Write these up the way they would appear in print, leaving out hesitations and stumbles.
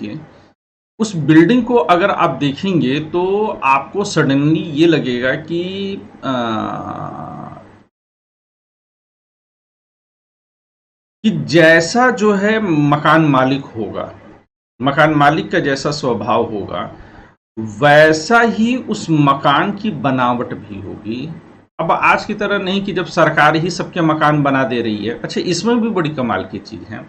देखिए, उस बिल्डिंग को अगर आप देखेंगे तो आपको सडनली ये लगेगा कि जैसा जो है मकान मालिक होगा, मकान मालिक का जैसा स्वभाव होगा, वैसा ही उस मकान की बनावट भी होगी। अब आज की तरह नहीं कि जब सरकार ही सबके मकान बना दे रही है। अच्छा, इसमें भी बड़ी कमाल की चीज है,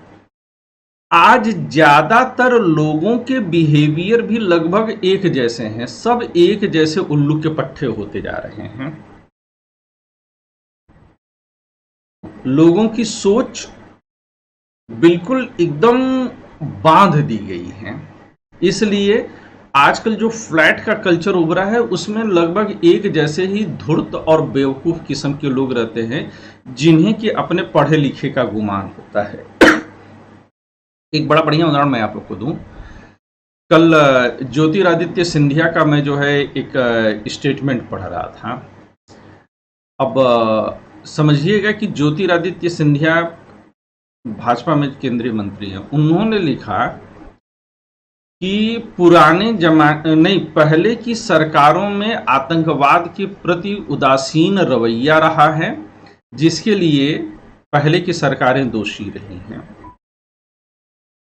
आज ज्यादातर लोगों के बिहेवियर भी लगभग एक जैसे हैं, सब एक जैसे उल्लू के पट्टे होते जा रहे हैं। लोगों की सोच बिल्कुल एकदम बांध दी गई है। इसलिए आजकल जो फ्लैट का कल्चर उभरा है उसमें लगभग एक जैसे ही धूर्त और बेवकूफ किस्म के लोग रहते हैं, जिन्हें कि अपने पढ़े लिखे का गुमान होता है। एक बड़ा बढ़िया उदाहरण मैं आप लोग को दूं। कल ज्योतिरादित्य सिंधिया का मैं जो है एक स्टेटमेंट पढ़ रहा था। अब समझिएगा कि ज्योतिरादित्य सिंधिया भाजपा में केंद्रीय मंत्री हैं। उन्होंने लिखा कि पहले की सरकारों में आतंकवाद के प्रति उदासीन रवैया रहा है, जिसके लिए पहले की सरकारें दोषी रही हैं।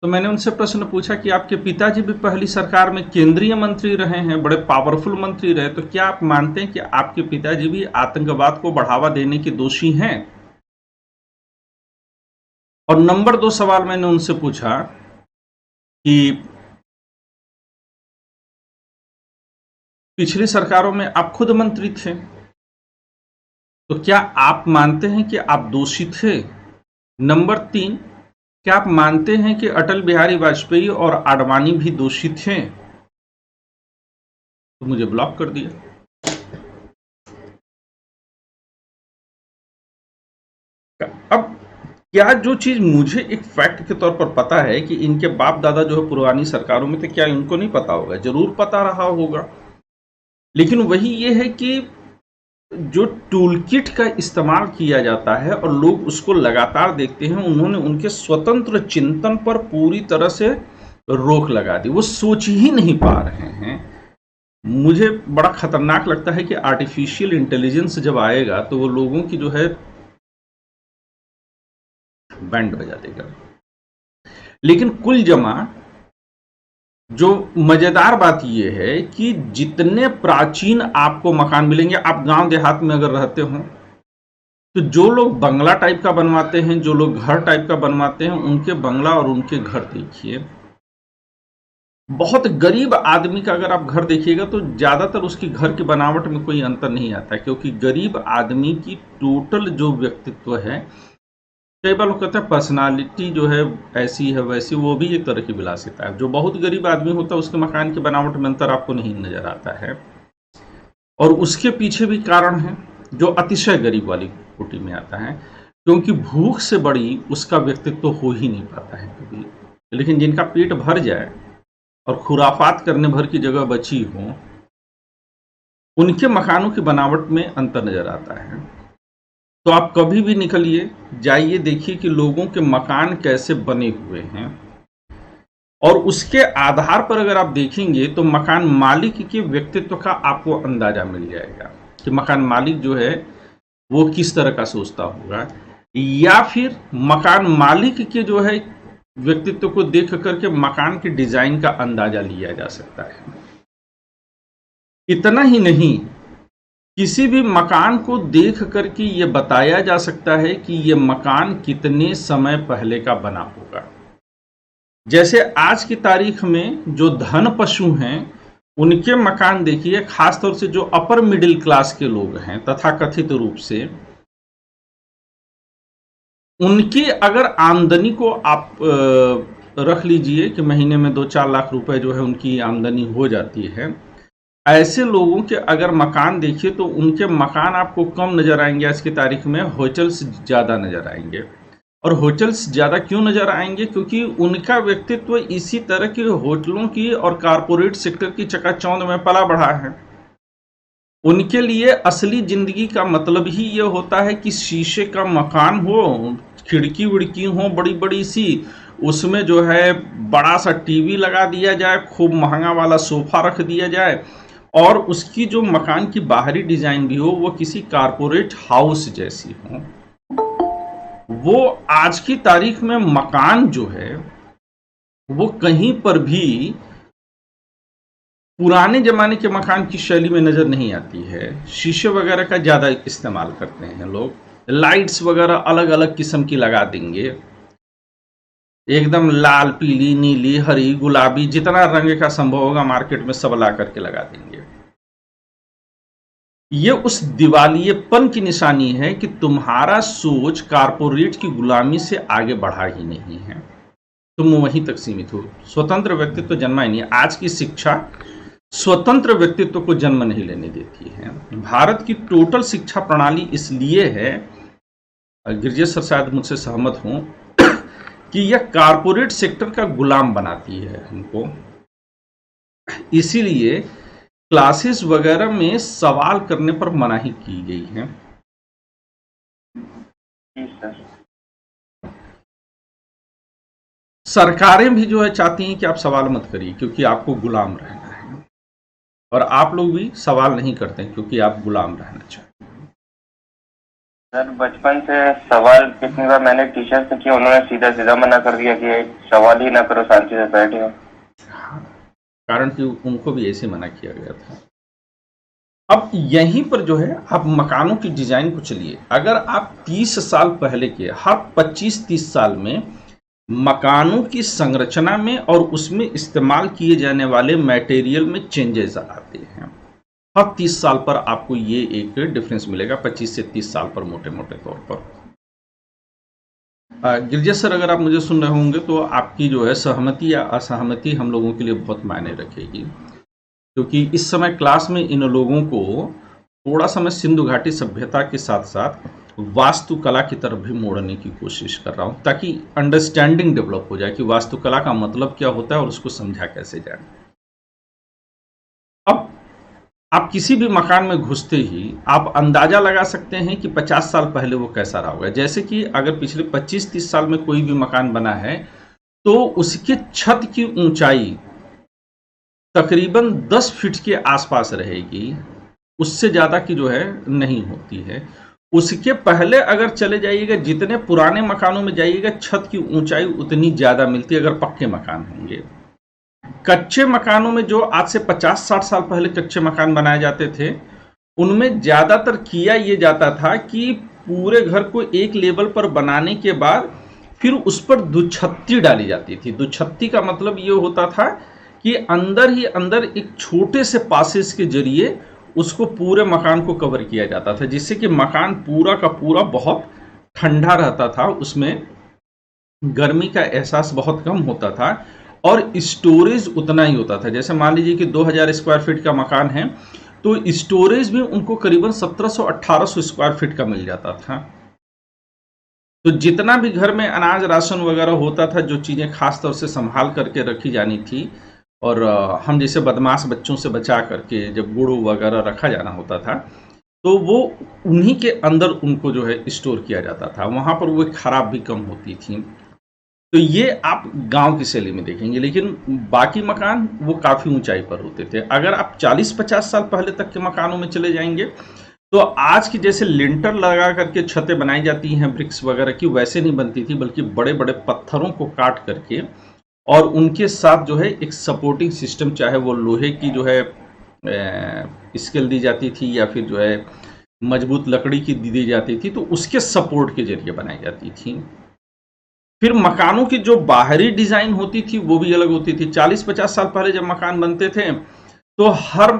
तो मैंने उनसे प्रश्न पूछा कि आपके पिताजी भी पहली सरकार में केंद्रीय मंत्री रहे हैं, बड़े पावरफुल मंत्री रहे, तो क्या आप मानते हैं कि आपके पिताजी भी आतंकवाद को बढ़ावा देने के दोषी हैं? और नंबर 2 सवाल मैंने उनसे पूछा कि पिछली सरकारों में आप खुद मंत्री थे, तो क्या आप मानते हैं कि आप दोषी थे? नंबर 3, क्या आप मानते हैं कि अटल बिहारी वाजपेयी और आडवाणी भी दोषी थे? तो मुझे ब्लॉक कर दिया। अब क्या जो चीज मुझे एक फैक्ट के तौर पर पता है कि इनके बाप दादा जो है पुरानी सरकारों में थे, क्या इनको नहीं पता होगा? जरूर पता रहा होगा। लेकिन वही ये है कि जो टूल किट का इस्तेमाल किया जाता है और लोग उसको लगातार देखते हैं, उन्होंने उनके स्वतंत्र चिंतन पर पूरी तरह से रोक लगा दी। वो सोच ही नहीं पा रहे हैं। मुझे बड़ा खतरनाक लगता है कि आर्टिफिशियल इंटेलिजेंस जब आएगा तो वो लोगों की जो है बैंड बजा देगा। लेकिन कुल जमा जो मजेदार बात यह है कि जितने प्राचीन आपको मकान मिलेंगे, आप गांव देहात में अगर रहते हो तो जो लोग बंगला टाइप का बनवाते हैं, जो लोग घर टाइप का बनवाते हैं, उनके बंगला और उनके घर देखिए। बहुत गरीब आदमी का अगर आप घर देखिएगा तो ज्यादातर उसकी घर की बनावट में कोई अंतर नहीं आता, क्योंकि गरीब आदमी की टोटल जो व्यक्तित्व है, कई बार लोग कहते हैं पर्सनालिटी जो है ऐसी है वैसी, वो भी एक तरह की विलासिता है। जो बहुत गरीब आदमी होता है उसके मकान की बनावट में अंतर आपको नहीं नजर आता है, और उसके पीछे भी कारण है जो अतिशय गरीब वाली कोटि में आता है, क्योंकि भूख से बड़ी उसका व्यक्तित्व हो ही नहीं पाता है कभी। लेकिन जिनका पेट भर जाए और खुराफात करने भर की जगह बची हो, उनके मकानों की बनावट में अंतर नजर आता है। तो आप कभी भी निकलिए, जाइए, देखिए कि लोगों के मकान कैसे बने हुए हैं, और उसके आधार पर अगर आप देखेंगे तो मकान मालिक के व्यक्तित्व का आपको अंदाजा मिल जाएगा कि मकान मालिक जो है वो किस तरह का सोचता होगा, या फिर मकान मालिक के जो है व्यक्तित्व को देख करके मकान के डिजाइन का अंदाजा लिया जा सकता है। इतना ही नहीं, किसी भी मकान को देख करके ये बताया जा सकता है कि ये मकान कितने समय पहले का बना होगा। जैसे आज की तारीख में जो धन पशु हैं, उनके मकान देखिए, खासतौर से जो अपर मिडिल क्लास के लोग हैं तथाकथित रूप से, उनकी अगर आमदनी को आप रख लीजिए कि महीने में 2-4 लाख रुपए जो है उनकी आमदनी हो जाती है, ऐसे लोगों के अगर मकान देखिए तो उनके मकान आपको कम नजर आएंगे आज की तारीख में, होटल्स ज़्यादा नजर आएंगे। और होटल्स ज़्यादा क्यों नजर आएंगे? क्योंकि उनका व्यक्तित्व इसी तरह के होटलों की और कारपोरेट सेक्टर की चकाचौंध में पला बढ़ा है। उनके लिए असली जिंदगी का मतलब ही ये होता है कि शीशे का मकान हो, खिड़की विड़की हो बड़ी बड़ी सी, उसमें जो है बड़ा सा टीवी लगा दिया जाए, खूब महंगा वाला सोफा रख दिया जाए, और उसकी जो मकान की बाहरी डिजाइन भी हो वो किसी कारपोरेट हाउस जैसी हो। वो आज की तारीख में मकान जो है वो कहीं पर भी पुराने जमाने के मकान की शैली में नजर नहीं आती है। शीशे वगैरह का ज्यादा इस्तेमाल करते हैं लोग, लाइट्स वगैरह अलग अलग किस्म की लगा देंगे, एकदम लाल, पीली, नीली, हरी, गुलाबी, जितना रंग का संभव होगा मार्केट में सब ला करके लगा देंगे। ये उस दिवालियेपन की निशानी है कि तुम्हारा सोच कारपोरेट की गुलामी से आगे बढ़ा ही नहीं है, तुम वहीं तक सीमित हो। स्वतंत्र व्यक्तित्व तो जन्मा ही नहीं। आज की शिक्षा स्वतंत्र व्यक्तित्व को जन्म नहीं लेने देती है। भारत की टोटल शिक्षा प्रणाली इसलिए है, गिरजेश सर शायद मुझसे सहमत हों, कि यह कारपोरेट सेक्टर का गुलाम बनाती है हमको। इसीलिए क्लासेस वगैरह में सवाल करने पर मनाही की गई है। सरकारें भी जो है चाहती हैं कि आप सवाल मत करिए क्योंकि आपको गुलाम रहना है, और आप लोग भी सवाल नहीं करते हैं क्योंकि आप गुलाम रहना चाहते हैं। सर बचपन से सवाल कितनी बार मैंने टीचर से किया, उन्होंने सीधा सीधा मना कर दिया कि सवाल ही ना करो, शांति से बैठे हो। कारण कि उनको भी ऐसे मना किया गया था। अब यहीं पर जो है आप मकानों की डिजाइन को चलिए, अगर आप 30 साल पहले के हर 25-30 साल में मकानों की संरचना में और उसमें इस्तेमाल किए जाने वाले मटेरियल में चेंजेस आते हैं, हर 30 साल पर आपको ये एक डिफरेंस मिलेगा, 25 से 30 साल पर मोटे मोटे तौर पर। गिरजेश सर अगर आप मुझे सुन रहे होंगे तो आपकी जो है सहमति या असहमति हम लोगों के लिए बहुत मायने रखेगी, क्योंकि इस समय क्लास में इन लोगों को थोड़ा सा मैं सिंधु घाटी सभ्यता के साथ साथ वास्तुकला की तरफ भी मोड़ने की कोशिश कर रहा हूं, ताकि अंडरस्टैंडिंग डेवलप हो जाए कि वास्तुकला का मतलब क्या होता है और उसको समझा कैसे जाए। अब आप किसी भी मकान में घुसते ही आप अंदाजा लगा सकते हैं कि 50 साल पहले वो कैसा रहा होगा। जैसे कि अगर पिछले 25-30 साल में कोई भी मकान बना है तो उसके छत की ऊंचाई तकरीबन 10 फीट के आसपास रहेगी, उससे ज़्यादा की जो है नहीं होती है। उसके पहले अगर चले जाइएगा, जितने पुराने मकानों में जाइएगा, छत की ऊंचाई उतनी ज़्यादा मिलती है अगर पक्के मकान होंगे। कच्चे मकानों में जो आज से 50-60 साल पहले कच्चे मकान बनाए जाते थे, उनमें ज़्यादातर किया ये जाता था कि पूरे घर को एक लेवल पर बनाने के बाद फिर उस पर दुछत्ती डाली जाती थी। दुछत्ती का मतलब ये होता था कि अंदर ही अंदर एक छोटे से पासेस के जरिए उसको पूरे मकान को कवर किया जाता था, जिससे कि मकान पूरा का पूरा बहुत ठंडा रहता था, उसमें गर्मी का एहसास बहुत कम होता था और स्टोरेज उतना ही होता था। जैसे मान लीजिए कि 2000 स्क्वायर फीट का मकान है तो स्टोरेज भी उनको करीबन 1700-1800 स्क्वायर फीट का मिल जाता था। तो जितना भी घर में अनाज राशन वगैरह होता था, जो चीज़ें खास तौर से संभाल करके रखी जानी थी, और हम जैसे बदमाश बच्चों से बचा करके जब गुड़ वगैरह रखा जाना होता था तो वो उन्हीं के अंदर उनको जो है स्टोर किया जाता था, वहाँ पर वो खराब भी कम होती थी। तो ये आप गांव की शैली में देखेंगे, लेकिन बाकी मकान वो काफ़ी ऊंचाई पर होते थे। अगर आप 40-50 साल पहले तक के मकानों में चले जाएंगे तो आज की जैसे लिंटर लगा करके छतें बनाई जाती हैं ब्रिक्स वगैरह की, वैसे नहीं बनती थी, बल्कि बड़े बड़े पत्थरों को काट करके और उनके साथ जो है एक सपोर्टिंग सिस्टम, चाहे वो लोहे की जो है स्केल दी जाती थी या फिर जो है मजबूत लकड़ी की दी जाती थी, तो उसके सपोर्ट के जरिए बनाई जाती थी। फिर मकानों की जो बाहरी डिजाइन होती थी वो भी अलग होती थी। 40-50 साल पहले जब मकान बनते थे तो हर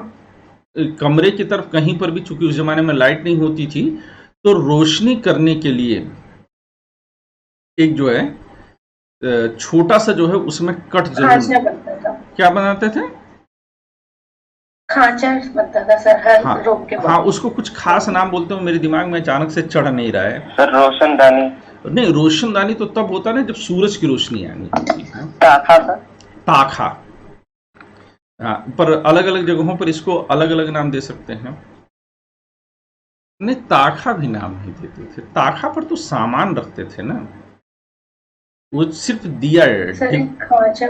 कमरे की तरफ कहीं पर भी, चूंकि उस जमाने में लाइट नहीं होती थी, तो रोशनी करने के लिए एक जो है छोटा सा जो है उसमें कट जरूर बनता था। क्या बनाते थे? खांचा बनता था सर, हर रूम के हाँ, उसको कुछ खास नाम बोलते हो, मेरे दिमाग में अचानक से चढ़ नहीं रहा है। सर रोशनदानी। नहीं, रोशनदानी तो तब होता है ना जब सूरज की रोशनी आनी होती है। ताखा सर। ताखा। हाँ, पर अलग अलग जगहों पर इसको अलग अलग नाम दे सकते हैं। नहीं, ताखा भी नाम नहीं देते थे। ताखा पर तो सामान रखते थे ना, वो सिर्फ दिया सर एक ख्वाजा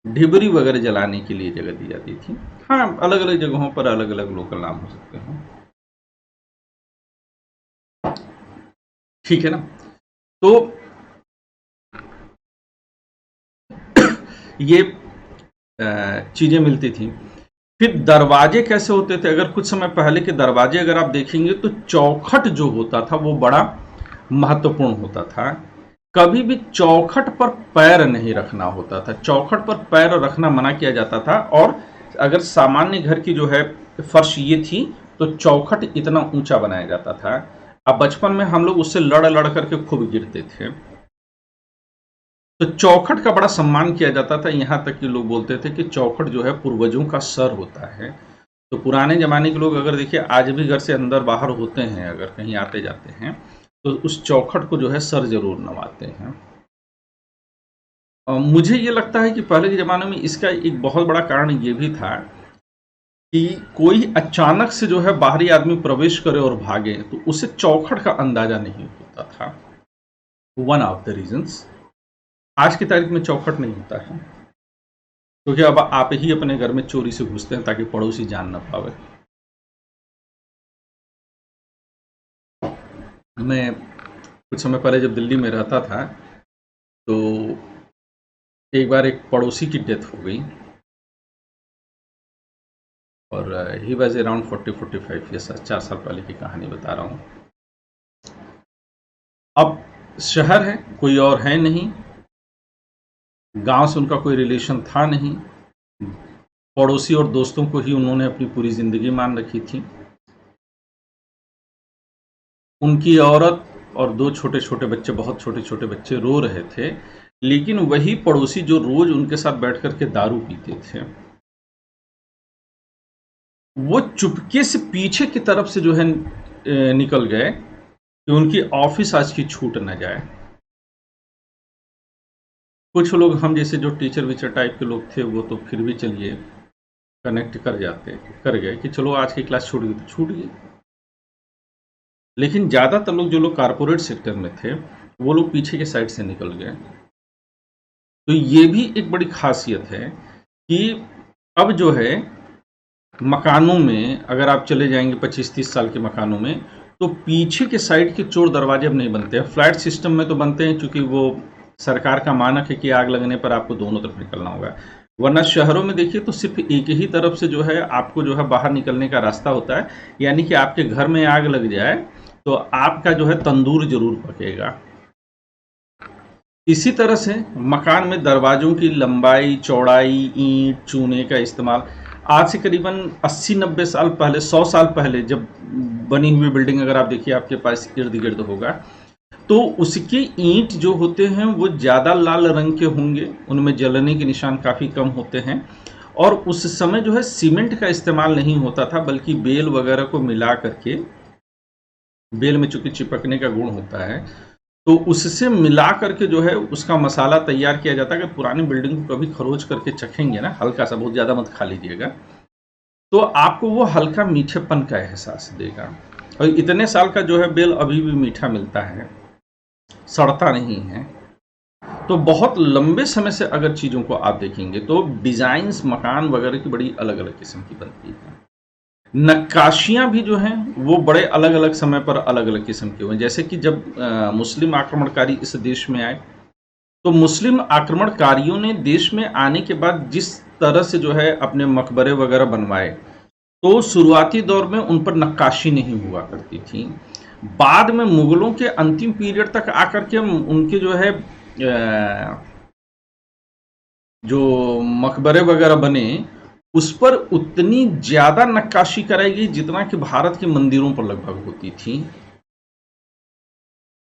ढिबरी वगैरह जलाने के लिए जगह दी जाती थी। हाँ, अलग अलग जगहों पर अलग अलग लोकल नाम हो सकते हैं। ठीक है ना। तो ये चीजें मिलती थी। फिर दरवाजे कैसे होते थे? अगर कुछ समय पहले के दरवाजे अगर आप देखेंगे तो चौखट जो होता था वो बड़ा महत्वपूर्ण होता था। कभी भी चौखट पर पैर नहीं रखना होता था, चौखट पर पैर रखना मना किया जाता था। और अगर सामान्य घर की जो है फर्श ये थी तो चौखट इतना ऊंचा बनाया जाता था। अब बचपन में हम लोग उससे लड़ लड़ करके खूब गिरते थे। तो चौखट का बड़ा सम्मान किया जाता था, यहाँ तक कि लोग बोलते थे कि चौखट जो है पूर्वजों का सर होता है। तो पुराने जमाने के लोग अगर देखिए आज भी घर से अंदर बाहर होते हैं, अगर कहीं आते जाते हैं तो उस चौखट को जो है सर जरूर नवाते हैं। मुझे ये लगता है कि पहले के ज़माने में इसका एक बहुत बड़ा कारण ये भी था कि कोई अचानक से जो है बाहरी आदमी प्रवेश करे और भागे तो उसे चौखट का अंदाजा नहीं होता था। One of the reasons. आज की तारीख में चौखट नहीं होता है क्योंकि अब आप ही अपने घर में चोरी से घुसते हैं ताकि पड़ोसी जान ना पावे। मैं कुछ समय पहले जब दिल्ली में रहता था तो एक बार एक पड़ोसी की डेथ हो गई और ही वॉज अराउंड 40-45 ईयर्स, 4 साल पहले की कहानी बता रहा हूँ। अब शहर है, कोई और है नहीं, गांव से उनका कोई रिलेशन था नहीं, पड़ोसी और दोस्तों को ही उन्होंने अपनी पूरी जिंदगी मान रखी थी। उनकी औरत और 2 छोटे छोटे बच्चे, बहुत छोटे छोटे बच्चे रो रहे थे, लेकिन वही पड़ोसी जो रोज उनके साथ बैठ करके दारू पीते थे वो चुपके से पीछे की तरफ से जो है निकल गए कि उनकी ऑफिस आज की छूट न जाए। कुछ लोग हम जैसे जो टीचर वीचर टाइप के लोग थे वो तो फिर भी चलिए कनेक्ट कर गए कि चलो आज की क्लास छूट गई तो छूट गई। लेकिन ज़्यादातर लोग, जो लोग कारपोरेट सेक्टर में थे, वो लोग पीछे के साइड से निकल गए। तो ये भी एक बड़ी खासियत है कि अब जो है मकानों में अगर आप चले जाएंगे 25-30 साल के मकानों में तो पीछे के साइड के चोर दरवाजे अब नहीं बनते हैं। फ्लैट सिस्टम में तो बनते हैं क्योंकि वो सरकार का मानक है कि आग लगने पर आपको दोनों तरफ निकलना होगा, वरना शहरों में देखिए तो सिर्फ एक ही तरफ से जो है आपको जो है बाहर निकलने का रास्ता होता है। यानी कि आपके घर में आग लग जाए तो आपका जो है तंदूर जरूर पकेगा। इसी तरह से मकान में दरवाजों की लंबाई, चौड़ाई, ईंट, चूने का इस्तेमाल आज से करीबन 80-90 साल पहले, 100 साल पहले जब बनी हुई बिल्डिंग अगर आप देखिए आपके पास इर्द गिर्द होगा तो उसके ईंट जो होते हैं वो ज़्यादा लाल रंग के होंगे, उनमें जलने के निशान काफ़ी कम होते हैं। और उस समय जो है सीमेंट का इस्तेमाल नहीं होता था बल्कि बेल वगैरह को मिला करके, बेल में चूंकि चिपकने का गुण होता है तो उससे मिला करके जो है उसका मसाला तैयार किया जाता है। अगर पुरानी बिल्डिंग को कभी खरोच करके चखेंगे ना, हल्का सा, बहुत ज़्यादा मत खा लीजिएगा, तो आपको वो हल्का मीठेपन का एहसास देगा। और इतने साल का जो है बेल अभी भी मीठा मिलता है, सड़ता नहीं है। तो बहुत लंबे समय से अगर चीज़ों को आप देखेंगे तो डिज़ाइंस मकान वगैरह की बड़ी अलग अलग किस्म की बनती है। नक्काशियाँ भी जो हैं वो बड़े अलग अलग समय पर अलग अलग किस्म की हुई। जैसे कि जब मुस्लिम आक्रमणकारी इस देश में आए तो मुस्लिम आक्रमणकारियों ने देश में आने के बाद जिस तरह से जो है अपने मकबरे वगैरह बनवाए तो शुरुआती दौर में उन पर नक्काशी नहीं हुआ करती थी। बाद में मुगलों के अंतिम पीरियड तक आकर के उनके जो है जो मकबरे वगैरह बने उस पर उतनी ज़्यादा नक्काशी कराई गई जितना कि भारत के मंदिरों पर लगभग होती थी।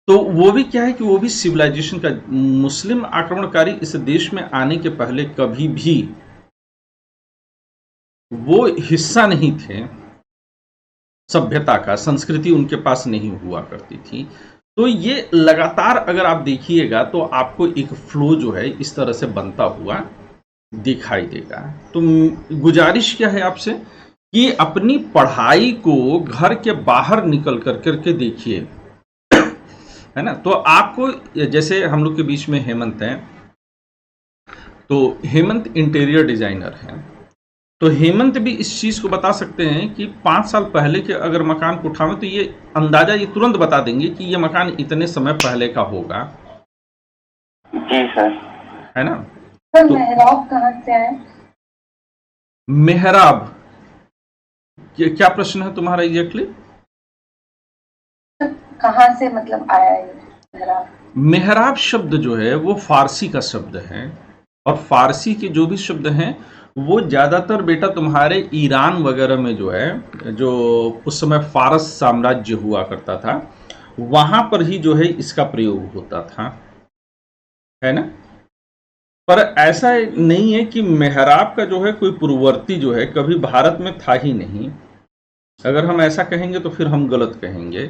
तो वो भी क्या है कि वो भी सिविलाइजेशन का, मुस्लिम आक्रमणकारी इस देश में आने के पहले कभी भी वो हिस्सा नहीं थे सभ्यता का, संस्कृति उनके पास नहीं हुआ करती थी। तो ये लगातार अगर आप देखिएगा तो आपको एक फ्लो जो है इस तरह से बनता हुआ दिखाई देगा। तो गुजारिश क्या है आपसे कि अपनी पढ़ाई को घर के बाहर निकल करके देखिए, है ना। तो आपको, जैसे हम लोग के बीच में हेमंत हैं, तो हेमंत इंटीरियर डिजाइनर हैं, तो हेमंत भी इस चीज को बता सकते हैं कि 5 साल पहले के अगर मकान को उठावें तो ये अंदाजा ये तुरंत बता देंगे कि ये मकान इतने समय पहले का होगा। जी सर। है ना। सर तो मेहराब कहाँ से आए? मेहराब, क्या प्रश्न है तुम्हारा एग्जैक्टली? कहाँ से मतलब आया ये मेहराब? मेहराब शब्द जो है वो फारसी का शब्द है, और फारसी के जो भी शब्द हैं वो ज्यादातर बेटा तुम्हारे ईरान वगैरह में जो है, जो उस समय फारस साम्राज्य हुआ करता था, वहां पर ही जो है इसका प्रयोग होता था, है ना। पर ऐसा नहीं है कि मेहराब का जो है कोई पूर्ववर्ती जो है कभी भारत में था ही नहीं। अगर हम ऐसा कहेंगे तो फिर हम गलत कहेंगे,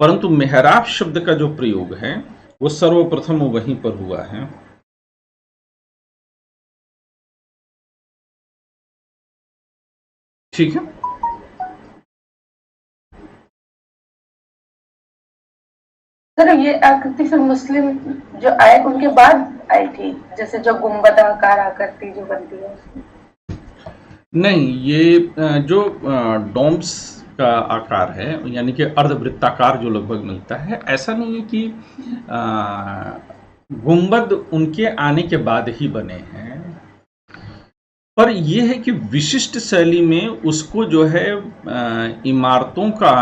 परंतु मेहराब शब्द का जो प्रयोग है वो सर्वप्रथम वहीं पर हुआ है। ठीक है। सर ये आकृति फिर मुस्लिम जो आए उनके बाद आई थी, जैसे जो गुम्बद आकार आकृति जो बनती है उसमें? नहीं, ये जो डोम्स का आकार है, यानी कि अर्धवृत्ताकार जो लगभग मिलता है, ऐसा नहीं है कि गुंबद उनके आने के बाद ही बने हैं, पर यह है कि विशिष्ट शैली में उसको जो है इमारतों का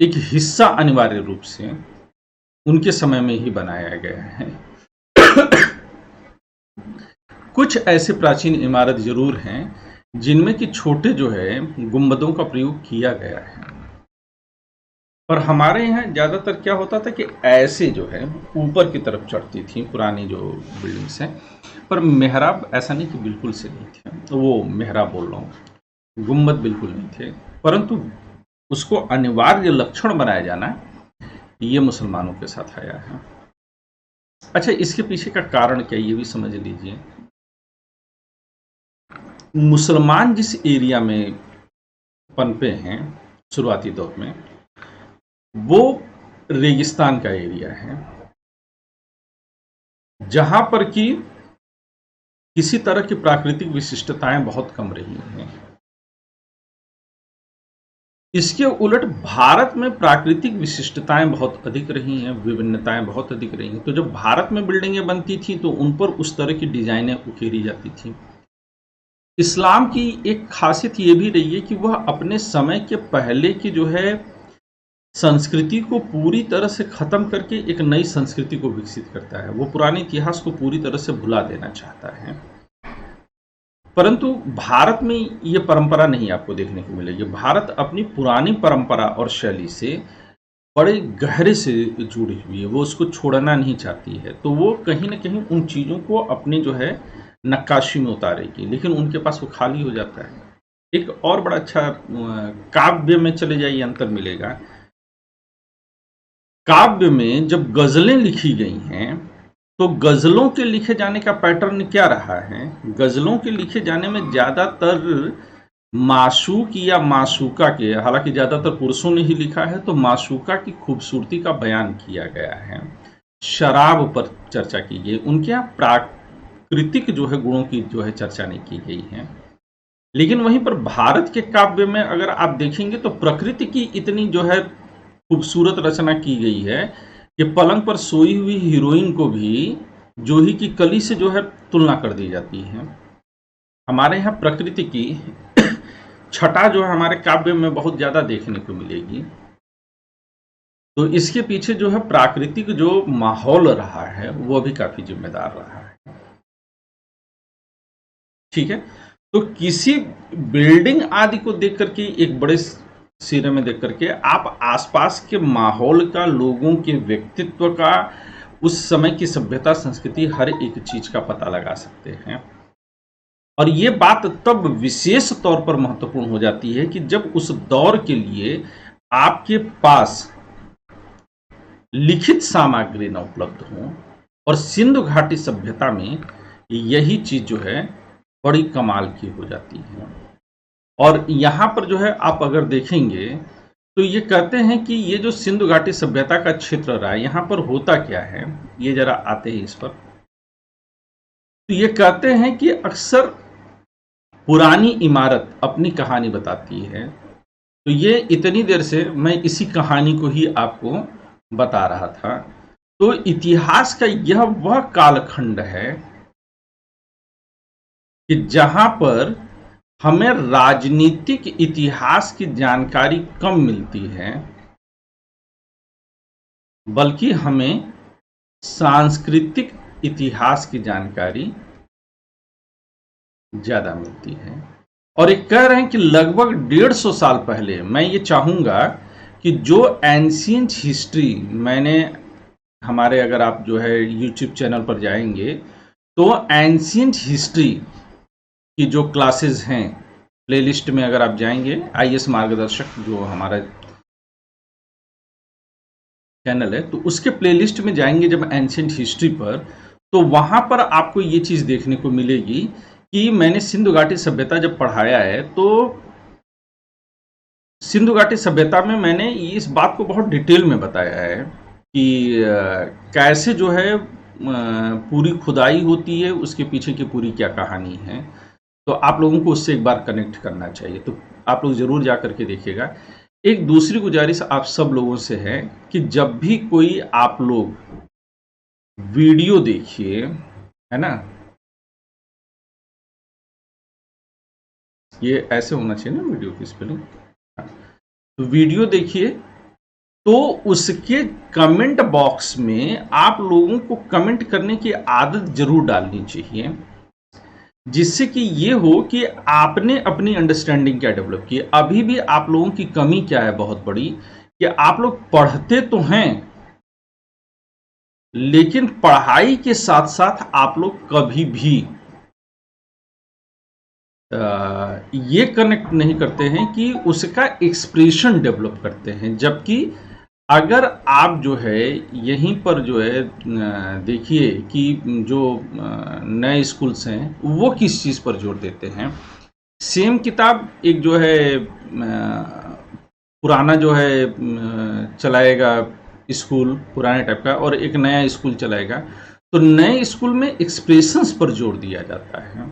एक हिस्सा अनिवार्य रूप से उनके समय में ही बनाया गया है। कुछ ऐसे प्राचीन इमारत जरूर हैं जिनमें कि छोटे जो है गुंबदों का प्रयोग किया गया है, पर हमारे यहाँ ज़्यादातर क्या होता था कि ऐसे जो है ऊपर की तरफ चढ़ती थी पुरानी जो बिल्डिंग्स हैं, पर मेहराब ऐसा नहीं कि बिल्कुल से नहीं थे, तो वो मेहराब बोल रहा हूँ, गुंबद बिल्कुल नहीं थे, परंतु उसको अनिवार्य लक्षण बनाया जाना ये मुसलमानों के साथ आया है। अच्छा, इसके पीछे का कारण क्या, ये भी समझ लीजिए। मुसलमान जिस एरिया में पनपे हैं शुरुआती दौर में, वो रेगिस्तान का एरिया है, जहां पर कि किसी तरह की प्राकृतिक विशिष्टताएं बहुत कम रही हैं। इसके उलट भारत में प्राकृतिक विशिष्टताएं बहुत अधिक रही हैं, विभिन्नताएं बहुत अधिक रही हैं। तो जब भारत में बिल्डिंगें बनती थी तो उन पर उस तरह की डिजाइनें उकेरी जाती थी। इस्लाम की एक खासियत ये भी रही है कि वह अपने समय के पहले की जो है संस्कृति को पूरी तरह से खत्म करके एक नई संस्कृति को विकसित करता है। वो पुराने इतिहास को पूरी तरह से भुला देना चाहता है, परंतु भारत में ये परंपरा नहीं आपको देखने को मिलेगी। भारत अपनी पुरानी परंपरा और शैली से बड़े गहरे से जुड़ी हुई है, वो उसको छोड़ना नहीं चाहती है, तो वो कहीं ना कहीं उन चीज़ों को अपनी जो है नक्काशी में उतारेगी, लेकिन उनके पास वो खाली हो जाता है। एक और बड़ा अच्छा काव्य में चले जाइए, अंतर मिलेगा। काव्य में जब गजलें लिखी गई हैं तो गजलों के लिखे जाने का पैटर्न क्या रहा है? गजलों के लिखे जाने में ज्यादातर माशूक या माशूका के, हालांकि ज्यादातर पुरुषों ने ही लिखा है, तो माशूका की खूबसूरती का बयान किया गया है, शराब पर चर्चा की गई, उनके यहाँ प्राकृतिक जो है गुणों की जो है चर्चा नहीं की गई है। लेकिन वहीं पर भारत के काव्य में अगर आप देखेंगे तो प्रकृति की इतनी जो है खूबसूरत रचना की गई है कि पलंग पर सोई हुई हीरोइन को भी जूही की कली से जो है तुलना कर दी जाती है। हमारे यहाँ प्रकृति की छटा जो है हमारे काव्य में बहुत ज्यादा देखने को मिलेगी। तो इसके पीछे जो है प्राकृतिक जो माहौल रहा है वो भी काफी जिम्मेदार रहा है। ठीक है, तो किसी बिल्डिंग आदि को देख करके, एक बड़े सिरे में देख करके आप आसपास के माहौल का, लोगों के व्यक्तित्व का, उस समय की सभ्यता संस्कृति, हर एक चीज का पता लगा सकते हैं। और ये बात तब विशेष तौर पर महत्वपूर्ण हो जाती है कि जब उस दौर के लिए आपके पास लिखित सामग्री न उपलब्ध हो, और सिंधु घाटी सभ्यता में यही चीज जो है बड़ी कमाल की हो जाती है। और यहाँ पर जो है आप अगर देखेंगे तो ये कहते हैं कि ये जो सिंधु घाटी सभ्यता का क्षेत्र रहा है, यहाँ पर होता क्या है, ये जरा आते हैं इस पर। तो ये कहते हैं कि अक्सर पुरानी इमारत अपनी कहानी बताती है। तो ये इतनी देर से मैं इसी कहानी को ही आपको बता रहा था। तो इतिहास का यह वह कालखंड है कि जहां पर हमें राजनीतिक इतिहास की जानकारी कम मिलती है, बल्कि हमें सांस्कृतिक इतिहास की जानकारी ज्यादा मिलती है। और एक कह रहे हैं कि लगभग 150 साल पहले, मैं ये चाहूंगा कि जो एंशिएंट हिस्ट्री मैंने हमारे, अगर आप जो है यूट्यूब चैनल पर जाएंगे तो एंशिएंट हिस्ट्री की जो क्लासेस हैं, प्लेलिस्ट में अगर आप जाएंगे, आईएएस मार्गदर्शक जो हमारा चैनल है, तो उसके प्लेलिस्ट में जाएंगे जब एंशिएंट हिस्ट्री पर, तो वहां पर आपको ये चीज देखने को मिलेगी कि मैंने सिंधु घाटी सभ्यता जब पढ़ाया है, तो सिंधु घाटी सभ्यता में मैंने इस बात को बहुत डिटेल में बताया है कि कैसे जो है पूरी खुदाई होती है, उसके पीछे की पूरी क्या कहानी है। तो आप लोगों को उससे एक बार कनेक्ट करना चाहिए, तो आप लोग जरूर जा करके देखिएगा। एक दूसरी गुजारिश आप सब लोगों से है कि जब भी कोई आप लोग वीडियो देखिए, है ना, ये ऐसे होना चाहिए ना वीडियो की स्पेलिंग, तो वीडियो देखिए तो उसके कमेंट बॉक्स में आप लोगों को कमेंट करने की आदत जरूर डालनी चाहिए, जिससे कि ये हो कि आपने अपनी अंडरस्टैंडिंग क्या डेवलप की। अभी भी आप लोगों की कमी क्या है बहुत बड़ी, कि आप लोग पढ़ते तो हैं, लेकिन पढ़ाई के साथ साथ आप लोग कभी भी ये कनेक्ट नहीं करते हैं कि उसका एक्सप्रेशन डेवलप करते हैं। जबकि अगर आप जो है यहीं पर जो है देखिए कि जो नए स्कूल्स हैं वो किस चीज़ पर जोर देते हैं। सेम किताब एक जो है पुराना जो है चलाएगा स्कूल पुराने टाइप का, और एक नया स्कूल चलाएगा, तो नए स्कूल में एक्सप्रेशंस पर जोर दिया जाता है।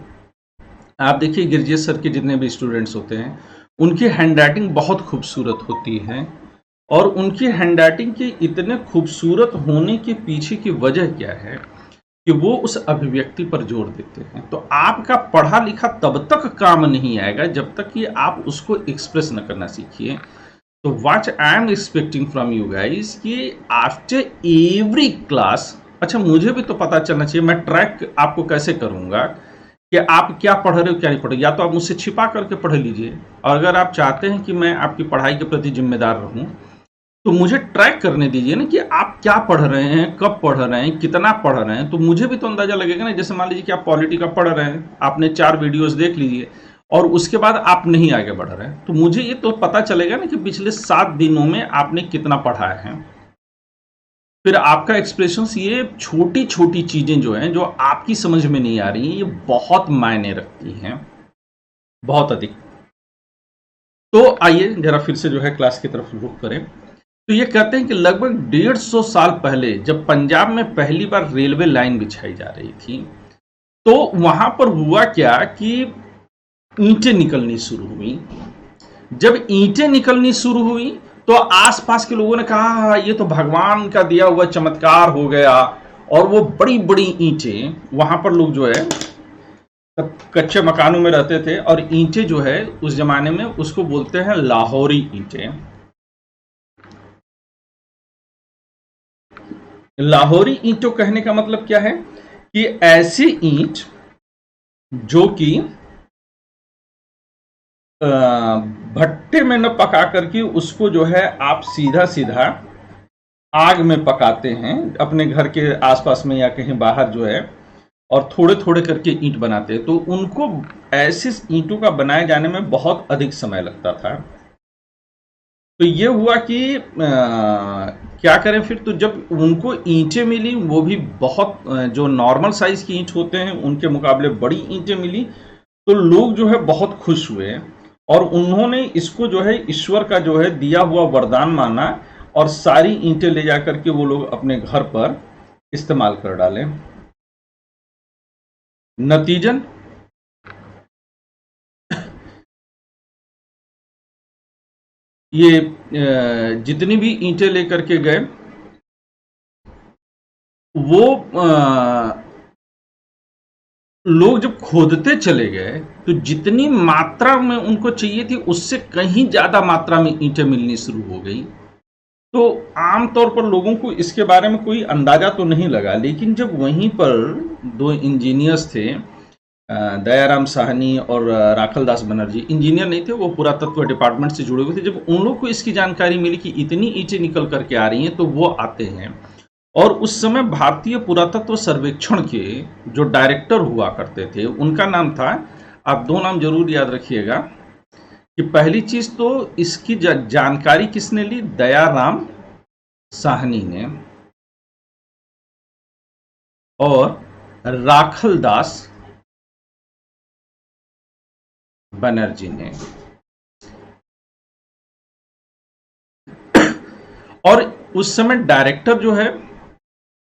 आप देखिए गिरजेश सर के जितने भी स्टूडेंट्स होते हैं, उनकी हैंडराइटिंग बहुत खूबसूरत होती है, और उनकी हैंडराइटिंग के इतने खूबसूरत होने के पीछे की वजह क्या है कि वो उस अभिव्यक्ति पर जोर देते हैं। तो आपका पढ़ा लिखा तब तक काम नहीं आएगा जब तक कि आप उसको एक्सप्रेस न करना सीखिए। तो what I am expecting from you guys कि आफ्टर एवरी क्लास, अच्छा मुझे भी तो पता चलना चाहिए, मैं ट्रैक आपको कैसे करूंगा कि आप क्या पढ़ रहे हो क्या नहीं पढ़ रहे हो। या तो आप मुझसे छिपा करके पढ़ लीजिए, और अगर आप चाहते हैं कि मैं आपकी पढ़ाई के प्रति जिम्मेदार रहूं तो मुझे ट्रैक करने दीजिए ना कि आप क्या पढ़ रहे हैं, कब पढ़ रहे हैं, कितना पढ़ रहे हैं, तो मुझे भी तो अंदाजा लगेगा ना। जैसे मान लीजिए कि आप पॉलिटी का पढ़ रहे हैं, आपने 4 वीडियोस देख लीजिए और उसके बाद आप नहीं आगे बढ़ रहे हैं, तो मुझे ये तो पता चलेगा ना कि पिछले 7 दिनों में आपने कितना पढ़ा है। फिर आपका एक्सप्रेशंस, ये छोटी छोटी चीजें जो हैं जो आपकी समझ में नहीं आ रही हैं, ये बहुत मायने रखती हैं, बहुत अधिक। तो आइए जरा फिर से जो है क्लास की तरफ रुख करें। तो ये कहते हैं कि लगभग 150 साल पहले जब पंजाब में पहली बार रेलवे लाइन बिछाई जा रही थी, तो वहां पर हुआ क्या कि ईंटें निकलनी शुरू हुई। जब ईंटें निकलनी शुरू हुई तो आसपास के लोगों ने कहा ये तो भगवान का दिया हुआ चमत्कार हो गया, और वो बड़ी बड़ी ईंटें, वहां पर लोग जो है कच्चे मकानों में रहते थे, और ईंटें जो है उस जमाने में उसको बोलते हैं लाहौरी ईंटें। लाहौरी ईंटों कहने का मतलब क्या है कि ऐसी ईंट जो कि भट्टे में न पका करके उसको जो है आप सीधा सीधा आग में पकाते हैं अपने घर के आसपास में या कहीं बाहर जो है, और थोड़े थोड़े करके ईंट बनाते हैं। तो उनको ऐसे ईंटों का बनाए जाने में बहुत अधिक समय लगता था। तो ये हुआ कि क्या करें फिर, तो जब उनको ईंटें मिली, वो भी बहुत जो नॉर्मल साइज की ईंट होते हैं उनके मुकाबले बड़ी ईंटें मिली, तो लोग जो है बहुत खुश हुए और उन्होंने इसको जो है ईश्वर का जो है दिया हुआ वरदान माना और सारी ईंटें ले जाकर के वो लोग अपने घर पर इस्तेमाल कर डाले। नतीजन ये जितनी भी ईंटें लेकर के गए वो लोग जब खोदते चले गए तो जितनी मात्रा में उनको चाहिए थी उससे कहीं ज्यादा मात्रा में ईंटें मिलनी शुरू हो गई। तो आमतौर पर लोगों को इसके बारे में कोई अंदाजा तो नहीं लगा, लेकिन जब वहीं पर दो इंजीनियर्स थे, दयाराम साहनी और राखलदास बनर्जी, इंजीनियर नहीं थे, वो पुरातत्व डिपार्टमेंट से जुड़े हुए थे। जब उन लोग को इसकी जानकारी मिली कि इतनी ईंटें निकल करके आ रही हैं तो वो आते हैं और उस समय भारतीय पुरातत्व सर्वेक्षण के जो डायरेक्टर हुआ करते थे उनका नाम था, आप दो नाम जरूर याद रखिएगा कि पहली चीज तो इसकी जानकारी किसने ली, दयाराम साहनी ने और राखलदास बनर्जी ने। और उस समय डायरेक्टर जो है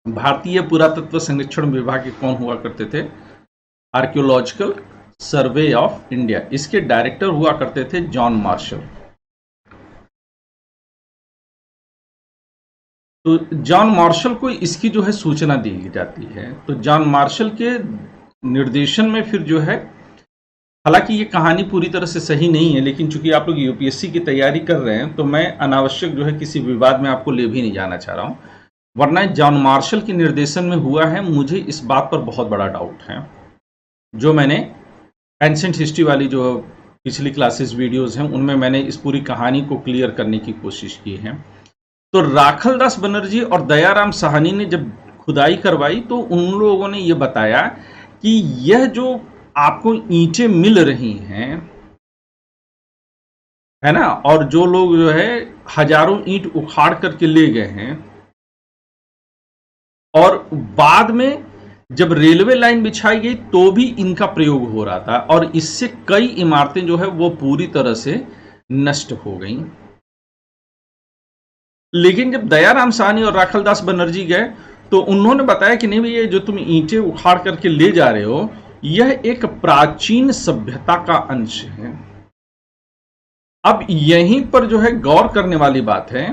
भारतीय पुरातत्व संरक्षण विभाग के कौन हुआ करते थे, आर्कियोलॉजिकल सर्वे ऑफ इंडिया, इसके डायरेक्टर हुआ करते थे जॉन मार्शल। तो जॉन मार्शल को इसकी जो है सूचना दी जाती है। तो जॉन मार्शल के निर्देशन में फिर जो है, हालांकि ये कहानी पूरी तरह से सही नहीं है, लेकिन चूंकि आप लोग यूपीएससी की तैयारी कर रहे हैं तो मैं अनावश्यक जो है किसी विवाद में आपको ले भी नहीं जाना चाह रहा हूं, वरना जॉन मार्शल के निर्देशन में हुआ है। मुझे इस बात पर बहुत बड़ा डाउट है। जो मैंने एंशिएंट हिस्ट्री वाली जो पिछली क्लासेस वीडियोस हैं उनमें मैंने इस पूरी कहानी को क्लियर करने की कोशिश की है। तो राखलदास बनर्जी और दयाराम साहनी ने जब खुदाई करवाई तो उन लोगों ने यह बताया कि यह जो आपको ईंटें मिल रही हैं, है ना, और जो लोग जो है हजारों ईंट उखाड़ करके ले गए हैं और बाद में जब रेलवे लाइन बिछाई गई तो भी इनका प्रयोग हो रहा था और इससे कई इमारतें जो है वो पूरी तरह से नष्ट हो गईं। लेकिन जब दयाराम साहनी और राखलदास बनर्जी गए तो उन्होंने बताया कि नहीं भैया, जो तुम ईंटें उखाड़ करके ले जा रहे हो यह एक प्राचीन सभ्यता का अंश है। अब यहीं पर जो है गौर करने वाली बात है